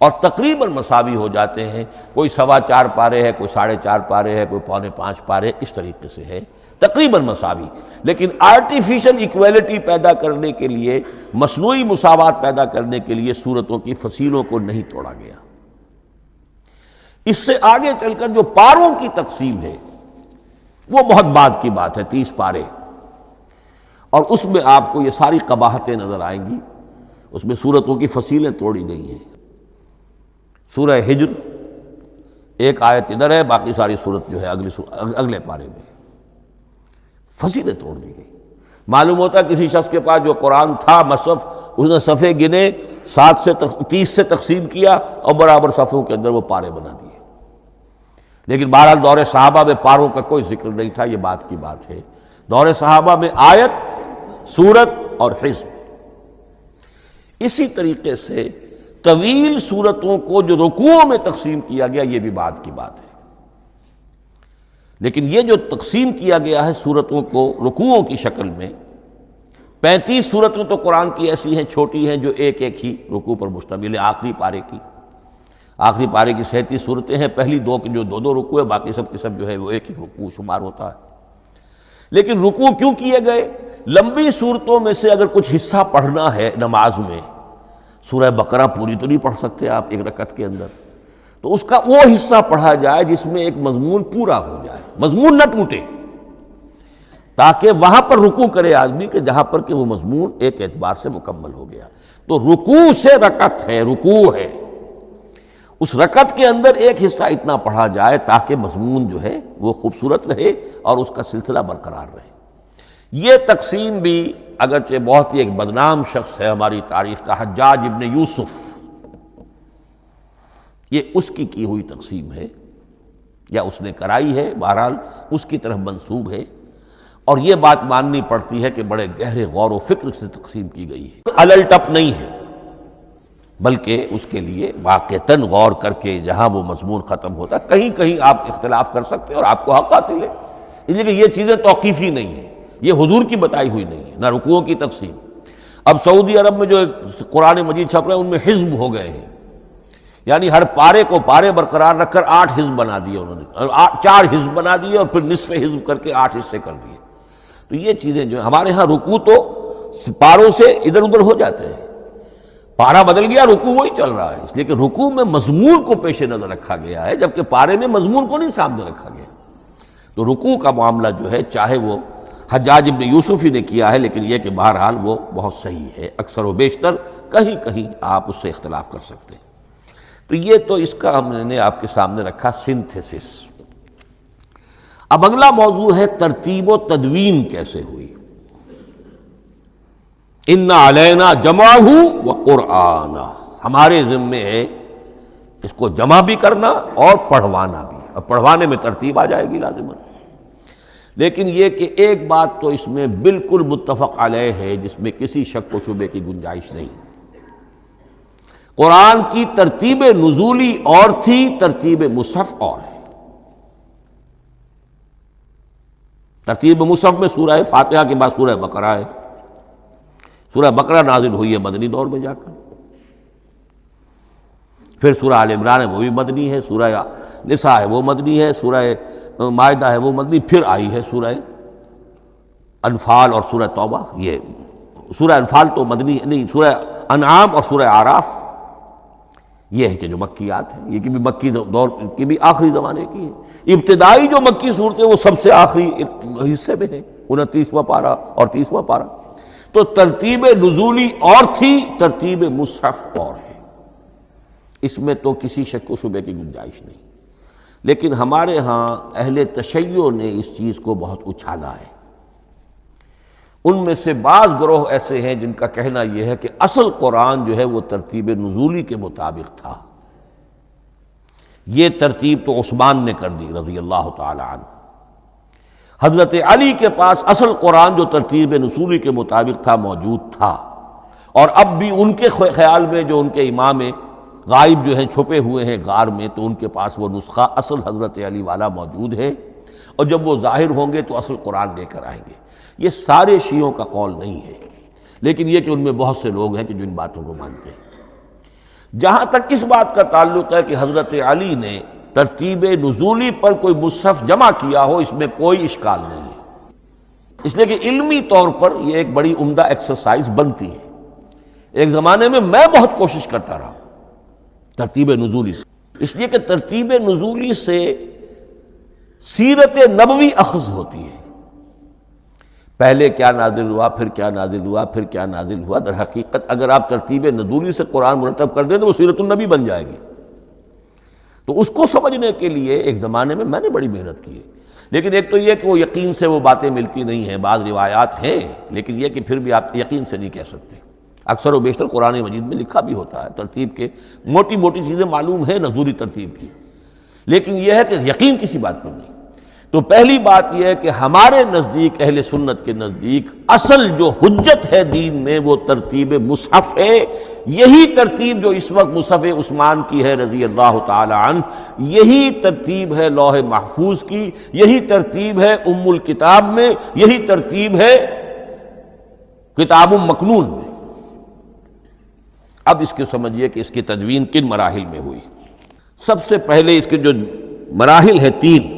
اور تقریباً مساوی ہو جاتے ہیں، کوئی 4.25 پارے ہے، کوئی 4.5 پارے ہے، کوئی 4.25 پارے، اس طریقے سے ہے، تقریباً مساوی۔ لیکن آرٹیفیشل ایکویلٹی پیدا کرنے کے لیے، مصنوعی مساوات پیدا کرنے کے لیے صورتوں کی فصیلوں کو نہیں توڑا گیا۔ اس سے آگے چل کر جو پاروں کی تقسیم ہے وہ بہت بعد کی بات ہے، 30 پارے، اور اس میں آپ کو یہ ساری قباحتیں نظر آئیں گی۔ اس میں صورتوں کی فصیلیں توڑی گئی ہیں۔ سورہ ہجر 1 آیت ادھر ہے، باقی ساری صورت جو ہے اگلے پارے میں، فصیلیں توڑ دی گئی۔ معلوم ہوتا ہے کسی شخص کے پاس جو قرآن تھا مصحف، اس نے صفحے گنے، 7 سے 30 سے تقسیم کیا اور برابر صفحوں کے اندر وہ پارے بنا دیے۔ لیکن بہرحال دور صحابہ میں پاروں کا کوئی ذکر نہیں تھا، یہ بات کی بات ہے۔ دور صحابہ میں آیت، سورت اور حزب۔ اسی طریقے سے طویل سورتوں کو جو رکوعوں میں تقسیم کیا گیا، یہ بھی بات کی بات ہے۔ لیکن یہ جو تقسیم کیا گیا ہے سورتوں کو رکوعوں کی شکل میں، 35 صورتیں تو قرآن کی ایسی ہیں چھوٹی ہیں جو ایک ایک ہی رکوع پر مشتمل ہے۔ آخری پارے کی 37 صورتیں ہیں، پہلی 2 کی جو 2 رکوع ہے، باقی سب کی سب جو ہے وہ ایک رکوع شمار ہوتا ہے۔ لیکن رکوع کیوں کیے گئے؟ لمبی صورتوں میں سے اگر کچھ حصہ پڑھنا ہے نماز میں، سورہ بقرہ پوری تو نہیں پڑھ سکتے آپ ایک رکعت کے اندر، تو اس کا وہ حصہ پڑھا جائے جس میں ایک مضمون پورا ہو جائے، مضمون نہ ٹوٹے، تاکہ وہاں پر رکوع کرے آدمی کہ جہاں پر کہ وہ مضمون ایک اعتبار سے مکمل ہو گیا۔ تو رکوع سے رکعت ہے، رکوع ہے، اس رکعت کے اندر ایک حصہ اتنا پڑھا جائے تاکہ مضمون جو ہے وہ خوبصورت رہے اور اس کا سلسلہ برقرار رہے۔ یہ تقسیم بھی اگرچہ بہت ہی ایک بدنام شخص ہے ہماری تاریخ کا، حجاج ابن یوسف، یہ اس کی ہوئی تقسیم ہے یا اس نے کرائی ہے، بہرحال اس کی طرف منسوب ہے، اور یہ بات ماننی پڑتی ہے کہ بڑے گہرے غور و فکر سے تقسیم کی گئی ہے، الل ٹپ نہیں ہے، بلکہ اس کے لیے واقعتاً غور کر کے جہاں وہ مضمون ختم ہوتا ہے، کہیں کہیں آپ اختلاف کر سکتے ہیں اور آپ کو حق حاصل ہے، اس لیے کہ یہ چیزیں توقیفی نہیں ہیں، یہ حضور کی بتائی ہوئی نہیں ہے، نہ رکوعوں کی تقسیم۔ اب سعودی عرب میں جو قرآن مجید چھپ رہے ہیں ان میں حزب ہو گئے ہیں، یعنی ہر پارے کو پارے برقرار رکھ کر 8 حزب بنا دیے انہوں نے، 4 حزب بنا دیے اور پھر نصف حزب کر کے 8 حصے کر دیے۔ تو یہ چیزیں جو ہمارے ہاں رکوع تو پاروں سے ادھر ادھر ہو جاتے ہیں، پارا بدل گیا رکوع وہی چل رہا ہے، اس لیے کہ رکوع میں مضمون کو پیش نظر رکھا گیا ہے، جبکہ پارے میں مضمون کو نہیں سامنے رکھا گیا۔ تو رکوع کا معاملہ جو ہے چاہے وہ حجاج ابن یوسف ہی نے کیا ہے، لیکن یہ کہ بہرحال وہ بہت صحیح ہے، اکثر و بیشتر، کہیں کہیں آپ اس سے اختلاف کر سکتے ہیں۔ تو یہ تو اس کا ہم نے آپ کے سامنے رکھا سنتھیسس۔ اب اگلا موضوع ہے ترتیب و تدوین کیسے ہوئی. ان علینا جمعہ و قرآنہ، ہمارے ذمے ہے اس کو جمع بھی کرنا اور پڑھوانا بھی، اور پڑھوانے میں ترتیب آ جائے گی لازماً. لیکن یہ کہ ایک بات تو اس میں بالکل متفق علیہ ہے جس میں کسی شک و شبے کی گنجائش نہیں. قرآن کی ترتیب نزولی اور تھی، ترتیب مصحف اور ہے. ترتیب مصحف میں سورہ فاتحہ کے بعد سورہ بقرہ ہے. سورہ بقرہ نازل ہوئی ہے مدنی دور میں جا کر، پھر سورہ آل عمران ہے وہ بھی مدنی ہے، سورہ نساء ہے وہ مدنی ہے، سورہ مائدہ ہے وہ مدنی، پھر آئی ہے سورہ انفال اور سورہ توبہ. یہ سورہ انفال تو مدنی نہیں، سورہ انعام اور سورہ اعراف یہ ہے کہ جو مکیات ہیں، یہ کہ بھی مکی دور کی بھی آخری زمانے کی ہے. ابتدائی جو مکی صورتیں وہ سب سے آخری حصے میں ہیں، 29واں پارہ اور 30واں پارہ. تو ترتیب نزولی اور تھی، ترتیب مصحف اور ہے، اس میں تو کسی شک و شبے کی گنجائش نہیں. لیکن ہمارے ہاں اہل تشیع نے اس چیز کو بہت اچھالا ہے. ان میں سے بعض گروہ ایسے ہیں جن کا کہنا یہ ہے کہ اصل قرآن جو ہے وہ ترتیب نزولی کے مطابق تھا. یہ ترتیب تو عثمان نے کر دی رضی اللہ تعالی عنہ. حضرت علی کے پاس اصل قرآن جو ترتیب نزولی کے مطابق تھا موجود تھا، اور اب بھی ان کے خیال میں جو ان کے امام غائب جو ہیں چھپے ہوئے ہیں غار میں، تو ان کے پاس وہ نسخہ اصل حضرت علی والا موجود ہے، اور جب وہ ظاہر ہوں گے تو اصل قرآن لے کر آئیں گے. یہ سارے شیعوں کا قول نہیں ہے، لیکن یہ کہ ان میں بہت سے لوگ ہیں کہ جو ان باتوں کو مانتے ہیں. جہاں تک اس بات کا تعلق ہے کہ حضرت علی نے ترتیب نزولی پر کوئی مصحف جمع کیا ہو، اس میں کوئی اشکال نہیں ہے، اس لیے کہ علمی طور پر یہ ایک بڑی عمدہ ایکسرسائز بنتی ہے. ایک زمانے میں بہت کوشش کرتا رہا ترتیب نزولی سے، اس لیے کہ ترتیب نزولی سے سیرت نبوی اخذ ہوتی ہے. پہلے کیا نازل ہوا، پھر کیا نازل ہوا، پھر کیا نازل ہوا. در حقیقت اگر آپ ترتیب نزولی سے قرآن مرتب کر دیں تو وہ سیرت النبی بن جائے گی. تو اس کو سمجھنے کے لیے ایک زمانے میں نے بڑی محنت کی ہے. لیکن ایک تو یہ کہ وہ یقین سے وہ باتیں ملتی نہیں ہیں، بعض روایات ہیں لیکن یہ کہ پھر بھی آپ یقین سے نہیں کہہ سکتے. اکثر و بیشتر قرآن مجید میں لکھا بھی ہوتا ہے، ترتیب کے موٹی موٹی چیزیں معلوم ہیں نزولی ترتیب کی، لیکن یہ ہے کہ یقین کسی بات پر نہیں. تو پہلی بات یہ ہے کہ ہمارے نزدیک، اہل سنت کے نزدیک، اصل جو حجت ہے دین میں وہ ترتیب مصحف ہے. یہی ترتیب جو اس وقت مصحف عثمان کی ہے رضی اللہ تعالی عنہ، یہی ترتیب ہے لوح محفوظ کی، یہی ترتیب ہے ام الکتاب میں، یہی ترتیب ہے کتاب مکنون میں. اب اس کے سمجھیے کہ اس کی تدوین کن مراحل میں ہوئی. سب سے پہلے اس کے جو مراحل ہے 3.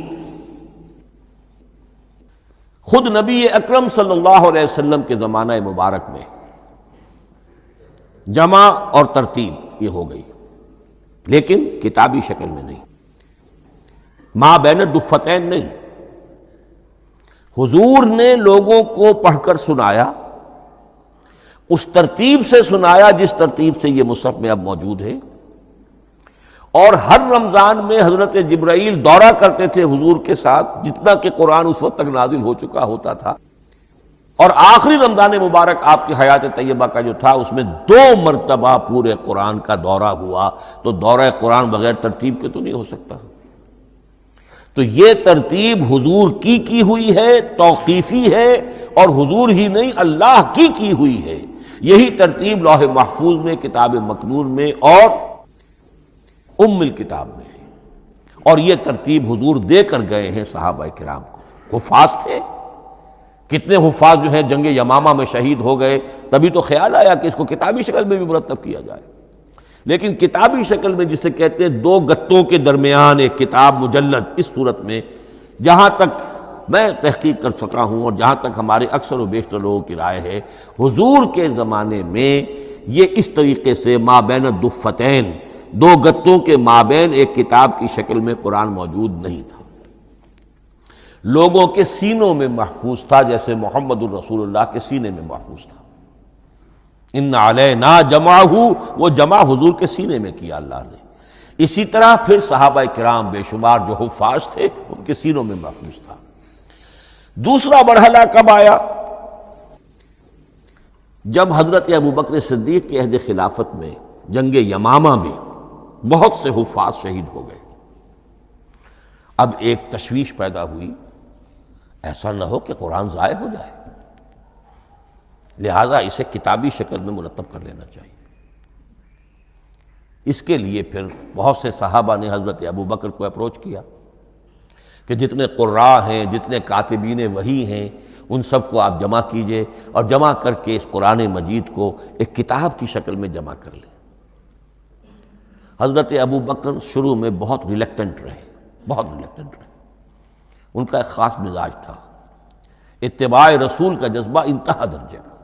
خود نبی اکرم صلی اللہ علیہ وسلم کے زمانہ مبارک میں جمع اور ترتیب یہ ہو گئی، لیکن کتابی شکل میں نہیں، ما بین الدفتین نہیں. حضور نے لوگوں کو پڑھ کر سنایا، اس ترتیب سے سنایا جس ترتیب سے یہ مصحف میں اب موجود ہے. اور ہر رمضان میں حضرت جبرائیل دورہ کرتے تھے حضور کے ساتھ، جتنا کہ قرآن اس وقت تک نازل ہو چکا ہوتا تھا. اور آخری رمضان مبارک آپ کی حیات طیبہ کا جو تھا اس میں 2 مرتبہ پورے قرآن کا دورہ ہوا. تو دورہ قرآن بغیر ترتیب کے تو نہیں ہو سکتا. تو یہ ترتیب حضور کی ہوئی ہے، توقیفی ہے، اور حضور ہی نہیں اللہ کی ہوئی ہے. یہی ترتیب لوح محفوظ میں، کتاب مکنون میں اور ام الکتاب میں ہے. اور یہ ترتیب حضور دے کر گئے ہیں صحابہ کرام کو. حفاظ تھے، کتنے حفاظ جو ہیں جنگ یمامہ میں شہید ہو گئے، تبھی تو خیال آیا کہ اس کو کتابی شکل میں بھی مرتب کیا جائے. لیکن کتابی شکل میں جسے کہتے ہیں 2 گتوں کے درمیان ایک کتاب مجلد، اس صورت میں جہاں تک میں تحقیق کر سکا ہوں اور جہاں تک ہمارے اکثر و بیشتر لوگوں کی رائے ہے، حضور کے زمانے میں یہ اس طریقے سے ما بین الدفتین، 2 گتوں کے مابین ایک کتاب کی شکل میں قرآن موجود نہیں تھا. لوگوں کے سینوں میں محفوظ تھا، جیسے محمد الرسول اللہ کے سینے میں محفوظ تھا. ان علینا جمعہ، وہ جمع حضور کے سینے میں کیا اللہ نے. اسی طرح پھر صحابہ کرام بے شمار جو حفاظ تھے ان کے سینوں میں محفوظ تھا۔ دوسرا مرحلہ کب آیا؟ جب حضرت ابوبکر صدیق کے عہد خلافت میں جنگ یمامہ میں بہت سے حفاظ شہید ہو گئے۔ اب ایک تشویش پیدا ہوئی، ایسا نہ ہو کہ قرآن ضائع ہو جائے، لہذا اسے کتابی شکل میں مرتب کر لینا چاہیے۔ اس کے لیے پھر بہت سے صحابہ نے حضرت ابوبکر کو اپروچ کیا کہ جتنے قراء ہیں، جتنے کاتبین وحی ہیں، ان سب کو آپ جمع کیجئے اور جمع کر کے اس قرآن مجید کو ایک کتاب کی شکل میں جمع کر لیں۔ حضرت ابوبکر شروع میں بہت ریلیکٹنٹ رہے، ان کا ایک خاص مزاج تھا، اتباع رسول کا جذبہ انتہا درجے کا۔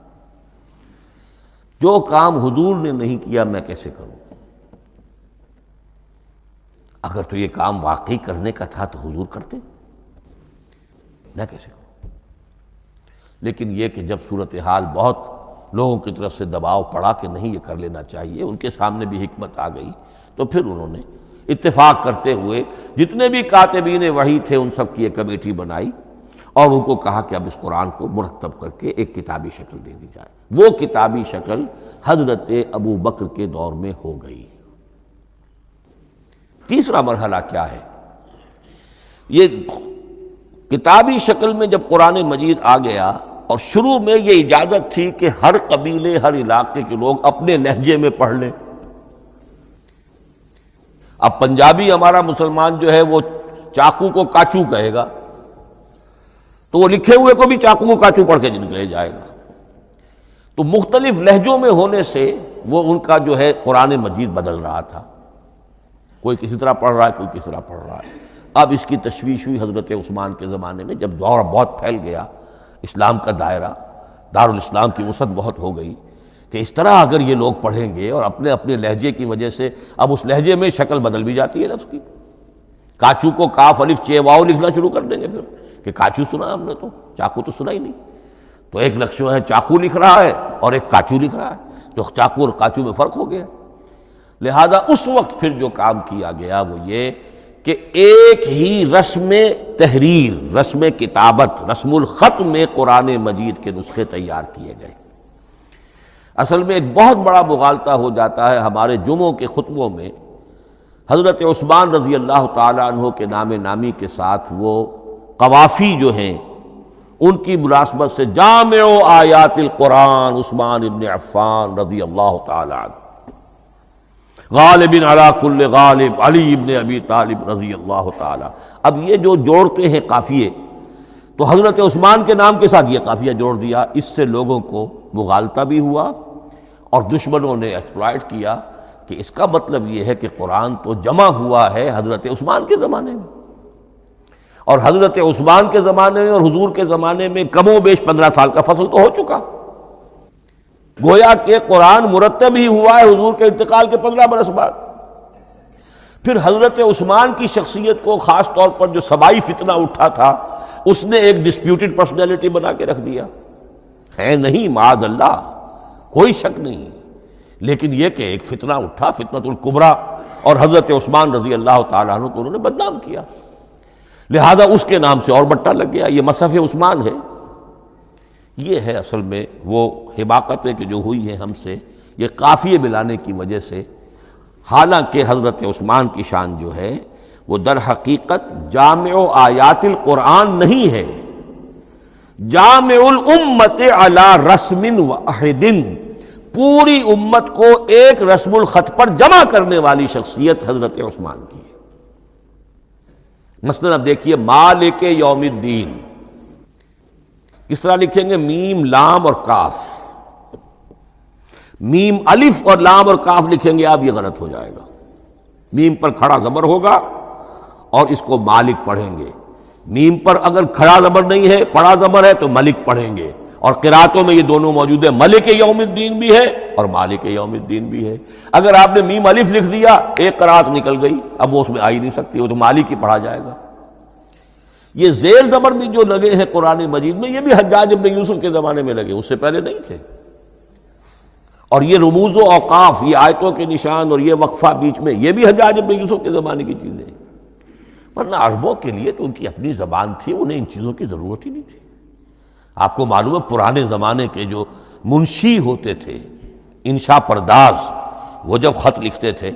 جو کام حضور نے نہیں کیا میں کیسے کروں؟ اگر تو یہ کام واقعی کرنے کا تھا تو حضور کرتے، میں کیسے کروں؟ لیکن یہ کہ جب صورتحال بہت لوگوں کی طرف سے دباؤ پڑا کہ نہیں یہ کر لینا چاہیے، ان کے سامنے بھی حکمت آ گئی، تو پھر انہوں نے اتفاق کرتے ہوئے جتنے بھی کاتبین وحی تھے ان سب کی ایک کمیٹی بنائی اور ان کو کہا کہ اب اس قرآن کو مرتب کر کے ایک کتابی شکل دے دی جائے۔ وہ کتابی شکل حضرت ابوبکر کے دور میں ہو گئی۔ تیسرا مرحلہ کیا ہے؟ یہ کتابی شکل میں جب قرآن مجید آ گیا اور شروع میں یہ اجازت تھی کہ ہر قبیلے، ہر علاقے کے لوگ اپنے لہجے میں پڑھ لیں۔ اب پنجابی ہمارا مسلمان جو ہے وہ چاقو کو کاچو کہے گا تو وہ لکھے ہوئے کو بھی چاقو کو کاچو پڑھ کے نکلے جائے گا۔ تو مختلف لہجوں میں ہونے سے وہ ان کا جو ہے قرآن مجید بدل رہا تھا، کوئی کسی طرح پڑھ رہا ہے، کوئی کس طرح پڑھ رہا ہے۔ اب اس کی تشویش ہوئی حضرت عثمان کے زمانے میں، جب دور بہت پھیل گیا، اسلام کا دائرہ، دارالاسلام کی وسعت بہت ہو گئی کہ اس طرح اگر یہ لوگ پڑھیں گے اور اپنے اپنے لہجے کی وجہ سے اب اس لہجے میں شکل بدل بھی جاتی ہے لفظ کی۔ کاچو کو کاف الف چے واو لکھنا شروع کر دیں گے پھر کہ کاچو سنا ہم نے، تو چاقو تو سنا ہی نہیں۔ تو ایک لکشو ہے چاقو لکھ رہا ہے اور ایک کاچو لکھ رہا ہے، تو چاقو اور کاچو میں فرق ہو گیا۔ لہذا اس وقت پھر جو کام کیا گیا وہ یہ کہ ایک ہی رسم تحریر، رسم کتابت، رسم الخط میں قرآن مجید کے نسخے تیار کیے گئے۔ اصل میں ایک بہت بڑا مغالطہ ہو جاتا ہے ہمارے جمعوں کے خطبوں میں، حضرت عثمان رضی اللہ تعالیٰ عنہ کے نام نامی کے ساتھ وہ قوافی جو ہیں ان کی مناسبت سے جامع آیات القرآن عثمان ابن عفان رضی اللہ تعالیٰ عنہ، غالب علی کل غالب علی ابن ابی طالب رضی اللہ تعالیٰ۔ اب یہ جو جوڑتے ہیں قافیے، تو حضرت عثمان کے نام کے ساتھ یہ قافیہ جوڑ دیا، اس سے لوگوں کو مغالطہ بھی ہوا اور دشمنوں نے ایکسپلائٹ کیا کہ اس کا مطلب یہ ہے کہ قرآن تو جمع ہوا ہے حضرت عثمان کے زمانے میں، اور حضرت عثمان کے زمانے میں اور حضور کے زمانے میں کم و بیش 15 سال کا فصل تو ہو چکا، گویا کہ قرآن مرتب ہی ہوا ہے حضور کے انتقال کے 15 برس بعد۔ پھر حضرت عثمان کی شخصیت کو خاص طور پر جو سبائی فتنہ اٹھا تھا اس نے ایک ڈسپیوٹڈ پرسنالٹی بنا کے رکھ دیا ہے، نہیں معاذ اللہ، کوئی شک نہیں، لیکن یہ کہ ایک فتنہ اٹھا، فتنۃ الکبریٰ، اور حضرت عثمان رضی اللہ تعالیٰ عنہ کو انہوں نے بدنام کیا، لہذا اس کے نام سے اور بٹا لگ گیا، یہ مصحف عثمان ہے۔ یہ ہے اصل میں وہ حماقتیں کہ جو ہوئی ہیں ہم سے، یہ قافیے ملانے کی وجہ سے، حالانکہ حضرت عثمان کی شان جو ہے وہ در حقیقت جامع آیات القرآن نہیں ہے، جامع الامت علی رسم واحد، پوری امت کو ایک رسم الخط پر جمع کرنے والی شخصیت حضرت عثمان کی ہے۔ مثلا اب دیکھیے مالک یوم الدین کس طرح لکھیں گے؟ میم لام اور کاف، میم الف اور لام اور کاف لکھیں گے آپ، یہ غلط ہو جائے گا، میم پر کھڑا زبر ہوگا اور اس کو مالک پڑھیں گے، میم پر اگر کھڑا زبر نہیں ہے پڑا زبر ہے تو ملک پڑھیں گے، اور قراتوں میں یہ دونوں موجود ہے، ملک یوم الدین بھی ہے اور مالک یوم الدین بھی ہے۔ اگر آپ نے میم الف لکھ دیا ایک قرات نکل گئی، اب وہ اس میں آ ہی نہیں سکتی، وہ تو مالک ہی پڑھا جائے گا۔ یہ زیر زبر بھی جو لگے ہیں قرآن مجید میں، یہ بھی حجاج ابن یوسف کے زمانے میں لگے، اس سے پہلے نہیں تھے، اور یہ رموز و اوقاف، یہ آیتوں کے نشان اور یہ وقفہ بیچ میں، یہ بھی حجاج بن یوسف کے زمانے کی چیزیں ہیں، ورنہ عربوں کے لیے تو ان کی اپنی زبان تھی، انہیں ان چیزوں کی ضرورت ہی نہیں تھی۔ آپ کو معلوم ہے پرانے زمانے کے جو منشی ہوتے تھے، انشاء پرداز، وہ جب خط لکھتے تھے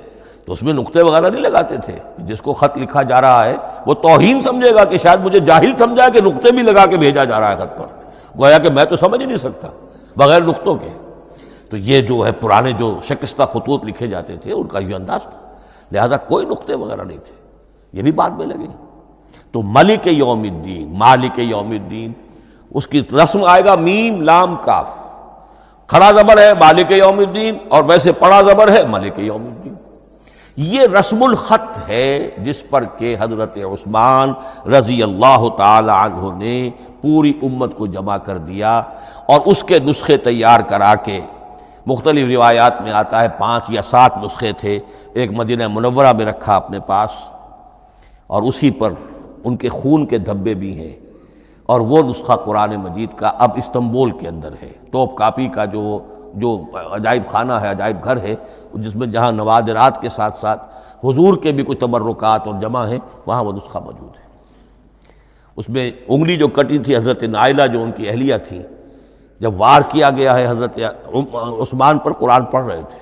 تو اس میں نقطے وغیرہ نہیں لگاتے تھے۔ جس کو خط لکھا جا رہا ہے وہ توہین سمجھے گا کہ شاید مجھے جاہل سمجھا کہ نقطے بھی لگا کے بھیجا جا رہا ہے خط پر، گویا کہ میں تو سمجھ ہی نہیں سکتا بغیر نقطوں کے۔ تو یہ جو ہے پرانے جو شکستہ خطوط لکھے جاتے تھے ان کا یہ انداز تھا، لہذا کوئی نقطے وغیرہ نہیں تھے، یہ بھی بعد میں لگے۔ تو ملک یوم الدین، مالک یوم الدین، اس کی رسم آئے گا میم لام کاف، کھڑا زبر ہے مالک یوم الدین اور ویسے پڑا زبر ہے ملک یوم الدین۔ یہ رسم الخط ہے جس پر کہ حضرت عثمان رضی اللہ تعالی عنہ نے پوری امت کو جمع کر دیا، اور اس کے نسخے تیار کرا کے، مختلف روایات میں آتا ہے 5 یا 7 نسخے تھے، ایک مدینہ منورہ میں رکھا اپنے پاس، اور اسی پر ان کے خون کے دھبے بھی ہیں، اور وہ نسخہ قرآن مجید کا اب استنبول کے اندر ہے، توپ کاپی کا جو عجائب خانہ ہے، عجائب گھر ہے، جس میں جہاں نوادرات کے ساتھ ساتھ حضور کے بھی کچھ تبرکات اور جمع ہیں، وہاں وہ نسخہ موجود ہے۔ اس میں انگلی جو کٹی تھی حضرت نائلہ جو ان کی اہلیہ تھی، جب وار کیا گیا ہے حضرت عثمان پر، قرآن پڑھ رہے تھے،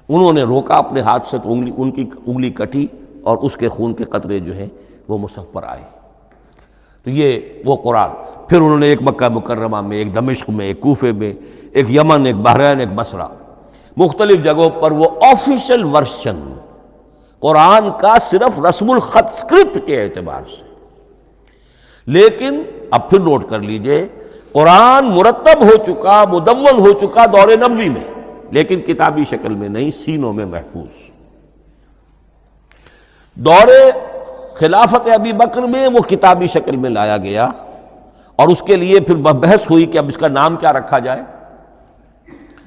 انہوں نے روکا اپنے ہاتھ سے تو ان کی انگلی کٹی اور اس کے خون کے قطرے جو ہیں وہ مصحف پر آئے۔ تو یہ وہ قرآن، پھر انہوں نے ایک مکہ مکرمہ میں، ایک دمشق میں، ایک کوفے میں، ایک یمن، ایک بحرین، ایک بصرہ، مختلف جگہوں پر وہ آفیشل ورشن قرآن کا صرف رسم الخط اسکرپٹ کے اعتبار سے۔ لیکن اب پھر نوٹ کر لیجئے، قرآن مرتب ہو چکا، مدون ہو چکا دور نبوی میں، لیکن کتابی شکل میں نہیں، سینوں میں محفوظ۔ دور خلافت ابی بکر میں وہ کتابی شکل میں لایا گیا، اور اس کے لیے پھر بحث ہوئی کہ اب اس کا نام کیا رکھا جائے۔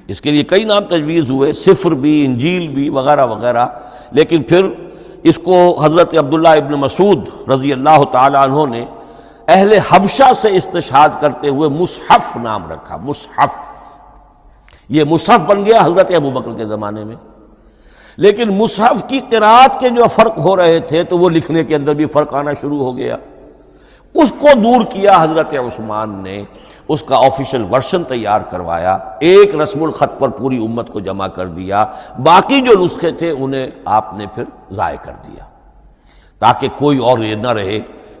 اس کے لیے کئی نام تجویز ہوئے، سفر بھی، انجیل بھی، وغیرہ وغیرہ، لیکن پھر اس کو حضرت عبداللہ ابن مسعود رضی اللہ تعالی عنہ نے اہل حبشہ سے استشہاد کرتے ہوئے مصحف نام رکھا، مصحف۔ یہ مصحف بن گیا حضرت ابو بکر کے زمانے میں، لیکن مصحف کی قرأت کے جو فرق ہو رہے تھے تو وہ لکھنے کے اندر بھی فرق آنا شروع ہو گیا، اس کو دور کیا حضرت عثمان نے، اس کا آفیشل ورشن تیار کروایا، ایک رسم الخط پر پوری امت کو جمع کر دیا، باقی جو نسخے تھے انہیں آپ نے پھر ضائع کر دیا، تاکہ کوئی اور یہ نہ رہے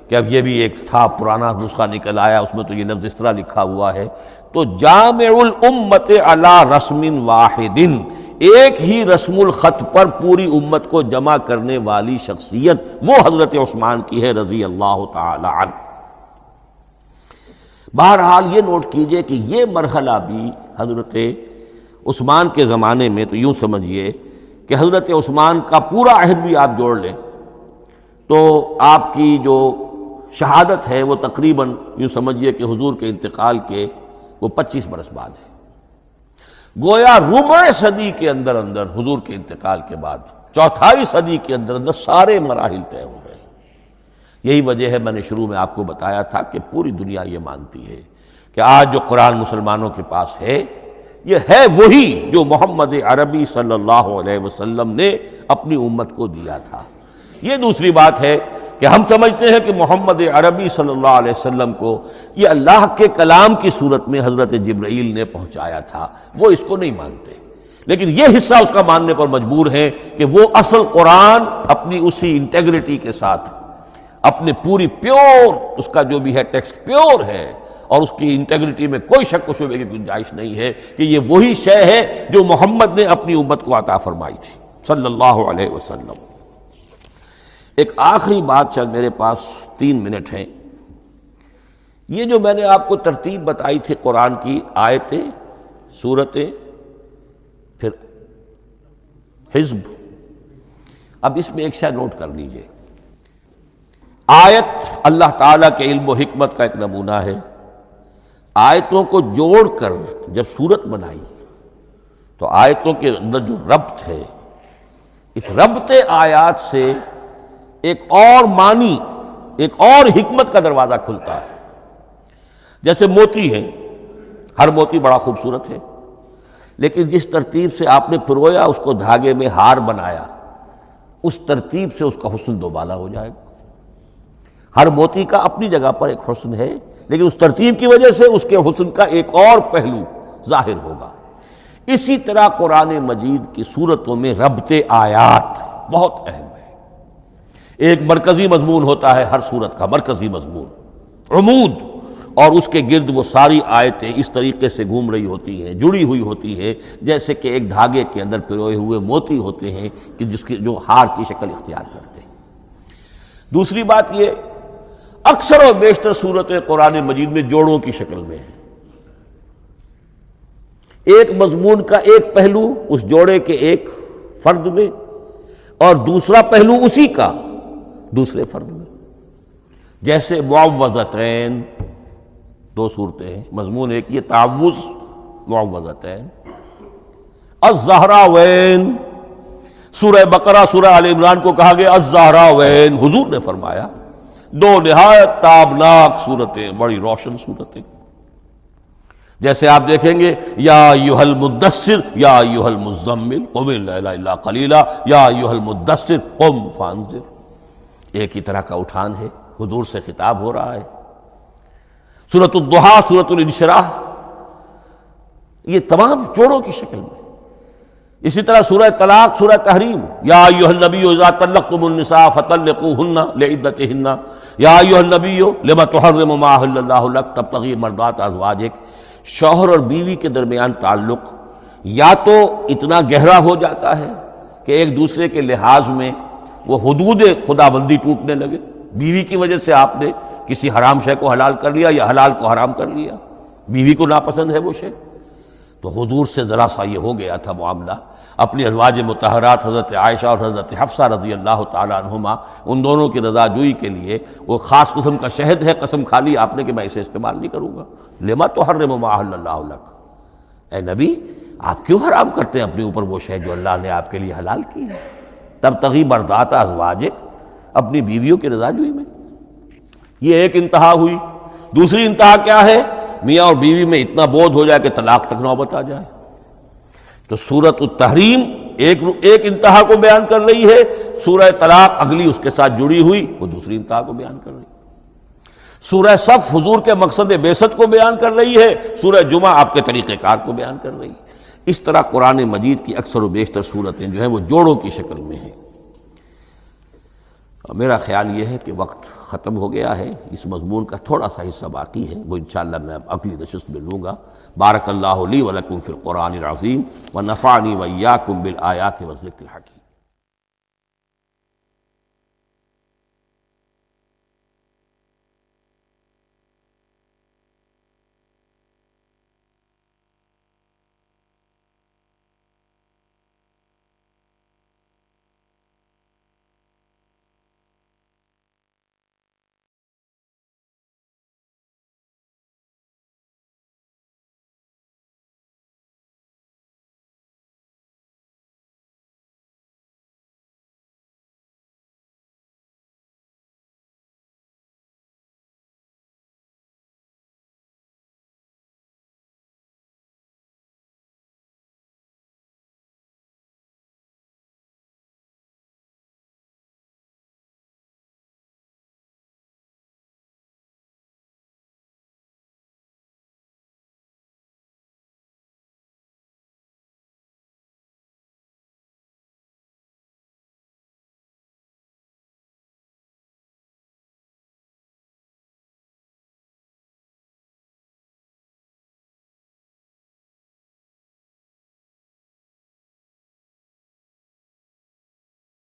کہ اب یہ بھی ایک تھا پرانا نسخہ نکل آیا، اس میں تو یہ لفظ اس طرح لکھا ہوا ہے۔ تو جامع الامت علی رسم واحد، ایک ہی رسم الخط پر پوری امت کو جمع کرنے والی شخصیت وہ حضرت عثمان کی ہے رضی اللہ تعالی عنہ۔ بہرحال یہ نوٹ کیجئے کہ یہ مرحلہ بھی حضرت عثمان کے زمانے میں، تو یوں سمجھیے کہ حضرت عثمان کا پورا عہد بھی آپ جوڑ لیں تو آپ کی جو شہادت ہے وہ تقریباً یوں سمجھیے کہ حضور کے انتقال کے وہ 25 برس بعد ہے، گویا ربع صدی کے اندر اندر حضور کے انتقال کے بعد، چوتھائی صدی کے اندر اندر سارے مراحل طے ہو گئے۔ یہی وجہ ہے، میں نے شروع میں آپ کو بتایا تھا کہ پوری دنیا یہ مانتی ہے کہ آج جو قرآن مسلمانوں کے پاس ہے، یہ ہے وہی جو محمد عربی صلی اللہ علیہ وسلم نے اپنی امت کو دیا تھا۔ یہ دوسری بات ہے کہ ہم سمجھتے ہیں کہ محمد عربی صلی اللہ علیہ وسلم کو یہ اللہ کے کلام کی صورت میں حضرت جبرائیل نے پہنچایا تھا، وہ اس کو نہیں مانتے، لیکن یہ حصہ اس کا ماننے پر مجبور ہیں کہ وہ اصل قرآن اپنی اسی انٹیگریٹی کے ساتھ، اپنے پوری پیور، اس کا جو بھی ہے ٹیکسٹ پیور ہے، اور اس کی انٹیگریٹی میں کوئی شک و شبے کی گنجائش نہیں ہے کہ یہ وہی شے ہے جو محمد نے اپنی امت کو عطا فرمائی تھی صلی اللہ علیہ وسلم۔ ایک آخری بات، چل میرے پاس 3 منٹ ہیں، یہ جو میں نے آپ کو ترتیب بتائی تھی قرآن کی، آیتیں، سورتیں، پھر حزب، اب اس میں ایک شے نوٹ کر لیجئے۔ آیت اللہ تعالیٰ کے علم و حکمت کا ایک نمونہ ہے، آیتوں کو جوڑ کر جب سورت بنائی تو آیتوں کے اندر جو ربط ہے، اس ربط آیات سے ایک اور معنی، ایک اور حکمت کا دروازہ کھلتا ہے۔ جیسے موتی ہے، ہر موتی بڑا خوبصورت ہے، لیکن جس ترتیب سے آپ نے پرویا، اس کو دھاگے میں ہار بنایا، اس ترتیب سے اس کا حسن دوبالا ہو جائے گا۔ ہر موتی کا اپنی جگہ پر ایک حسن ہے، لیکن اس ترتیب کی وجہ سے اس کے حسن کا ایک اور پہلو ظاہر ہوگا۔ اسی طرح قرآن مجید کی صورتوں میں ربط آیات بہت اہم ہے۔ ایک مرکزی مضمون ہوتا ہے ہر صورت کا، مرکزی مضمون، عمود، اور اس کے گرد وہ ساری آیتیں اس طریقے سے گھوم رہی ہوتی ہیں، جڑی ہوئی ہوتی ہے، جیسے کہ ایک دھاگے کے اندر پروئے ہوئے موتی ہوتے ہیں کہ جس کی جو ہار کی شکل اختیار کرتے ہیں۔ دوسری بات یہ، اکثر و بیشتر صورتیں قرآن مجید میں جوڑوں کی شکل میں ہیں۔ ایک مضمون کا ایک پہلو اس جوڑے کے ایک فرد میں، اور دوسرا پہلو اسی کا دوسرے فرد میں، جیسے معوذتین، دو صورتیں ہیں، مضمون ایک یہ تعوذ، معوذتین، الزہراوین، سورہ بقرہ سورہ آل عمران کو کہا گیا الزہراوین، حضور نے فرمایا دو نہایت تابناک صورتیں، بڑی روشن صورتیں۔ جیسے آپ دیکھیں گے یا ایھا المدثر یا ایھا المزمل قم اللیل الا قلیلا یا ایھا المدثر قم فانذر، ایک ہی طرح کا اٹھان ہے، حضور سے خطاب ہو رہا ہے۔ سورۃ الضحیٰ، سورۃ الانشراح، یہ تمام جوڑوں کی شکل میں۔ اسی طرح سورہ طلاق، سورہ تحریم، یا ایھا النبی اذا طلقتم النساء فطلقوہن لعدتہن یا ایھا النبی لم تحرم ما احل اللہ لک تبتغی مرضات ازواجک۔ شوہر اور بیوی کے درمیان تعلق یا تو اتنا گہرا ہو جاتا ہے کہ ایک دوسرے کے لحاظ میں وہ حدود خدابندی ٹوٹنے لگے، بیوی کی وجہ سے آپ نے کسی حرام شے کو حلال کر لیا یا حلال کو حرام کر لیا، بیوی کو ناپسند ہے وہ شے، تو حضور سے ذرا سا یہ ہو گیا تھا معاملہ۔ اپنی ازواج مطہرات حضرت عائشہ اور حضرت حفصہ رضی اللہ تعالیٰ عنہما، ان دونوں کی رضا جوئی کے لیے وہ خاص قسم کا شہد ہے، قسم کھا لی آپ نے کہ میں اسے استعمال نہیں کروں گا۔ لما تحرم ما احل اللہ لک، اے نبی آپ کیوں حرام کرتے ہیں اپنے اوپر وہ شے جو اللہ نے آپ کے لیے حلال کی ہے؟ تبتغی مرضات ازواجک، اپنی بیویوں کی رضا جوئی میں۔ یہ ایک انتہا ہوئی۔ دوسری انتہا کیا ہے؟ میاں اور بیوی میں اتنا بودھ ہو جائے کہ طلاق تک نوبت آ جائے۔ تو سورۃ التحریم ایک انتہا کو بیان کر رہی ہے، سورہ طلاق اگلی اس کے ساتھ جڑی ہوئی وہ دوسری انتہا کو بیان کر رہی ہے۔ سورہ صف حضور کے مقصد بعثت کو بیان کر رہی ہے، سورہ جمعہ آپ کے طریقہ کار کو بیان کر رہی ہے۔ اس طرح قرآن مجید کی اکثر و بیشتر صورتیں جو ہیں وہ جوڑوں کی شکل میں ہیں۔ میرا خیال یہ ہے کہ وقت ختم ہو گیا ہے، اس مضمون کا تھوڑا سا حصہ باقی ہے، وہ انشاءاللہ میں اب اگلی نشست میں لوں گا۔ بارک اللہ لی ولکم فی القرآن العظیم ونفعنی وإیاکم بالآیات والذکر الحکیم۔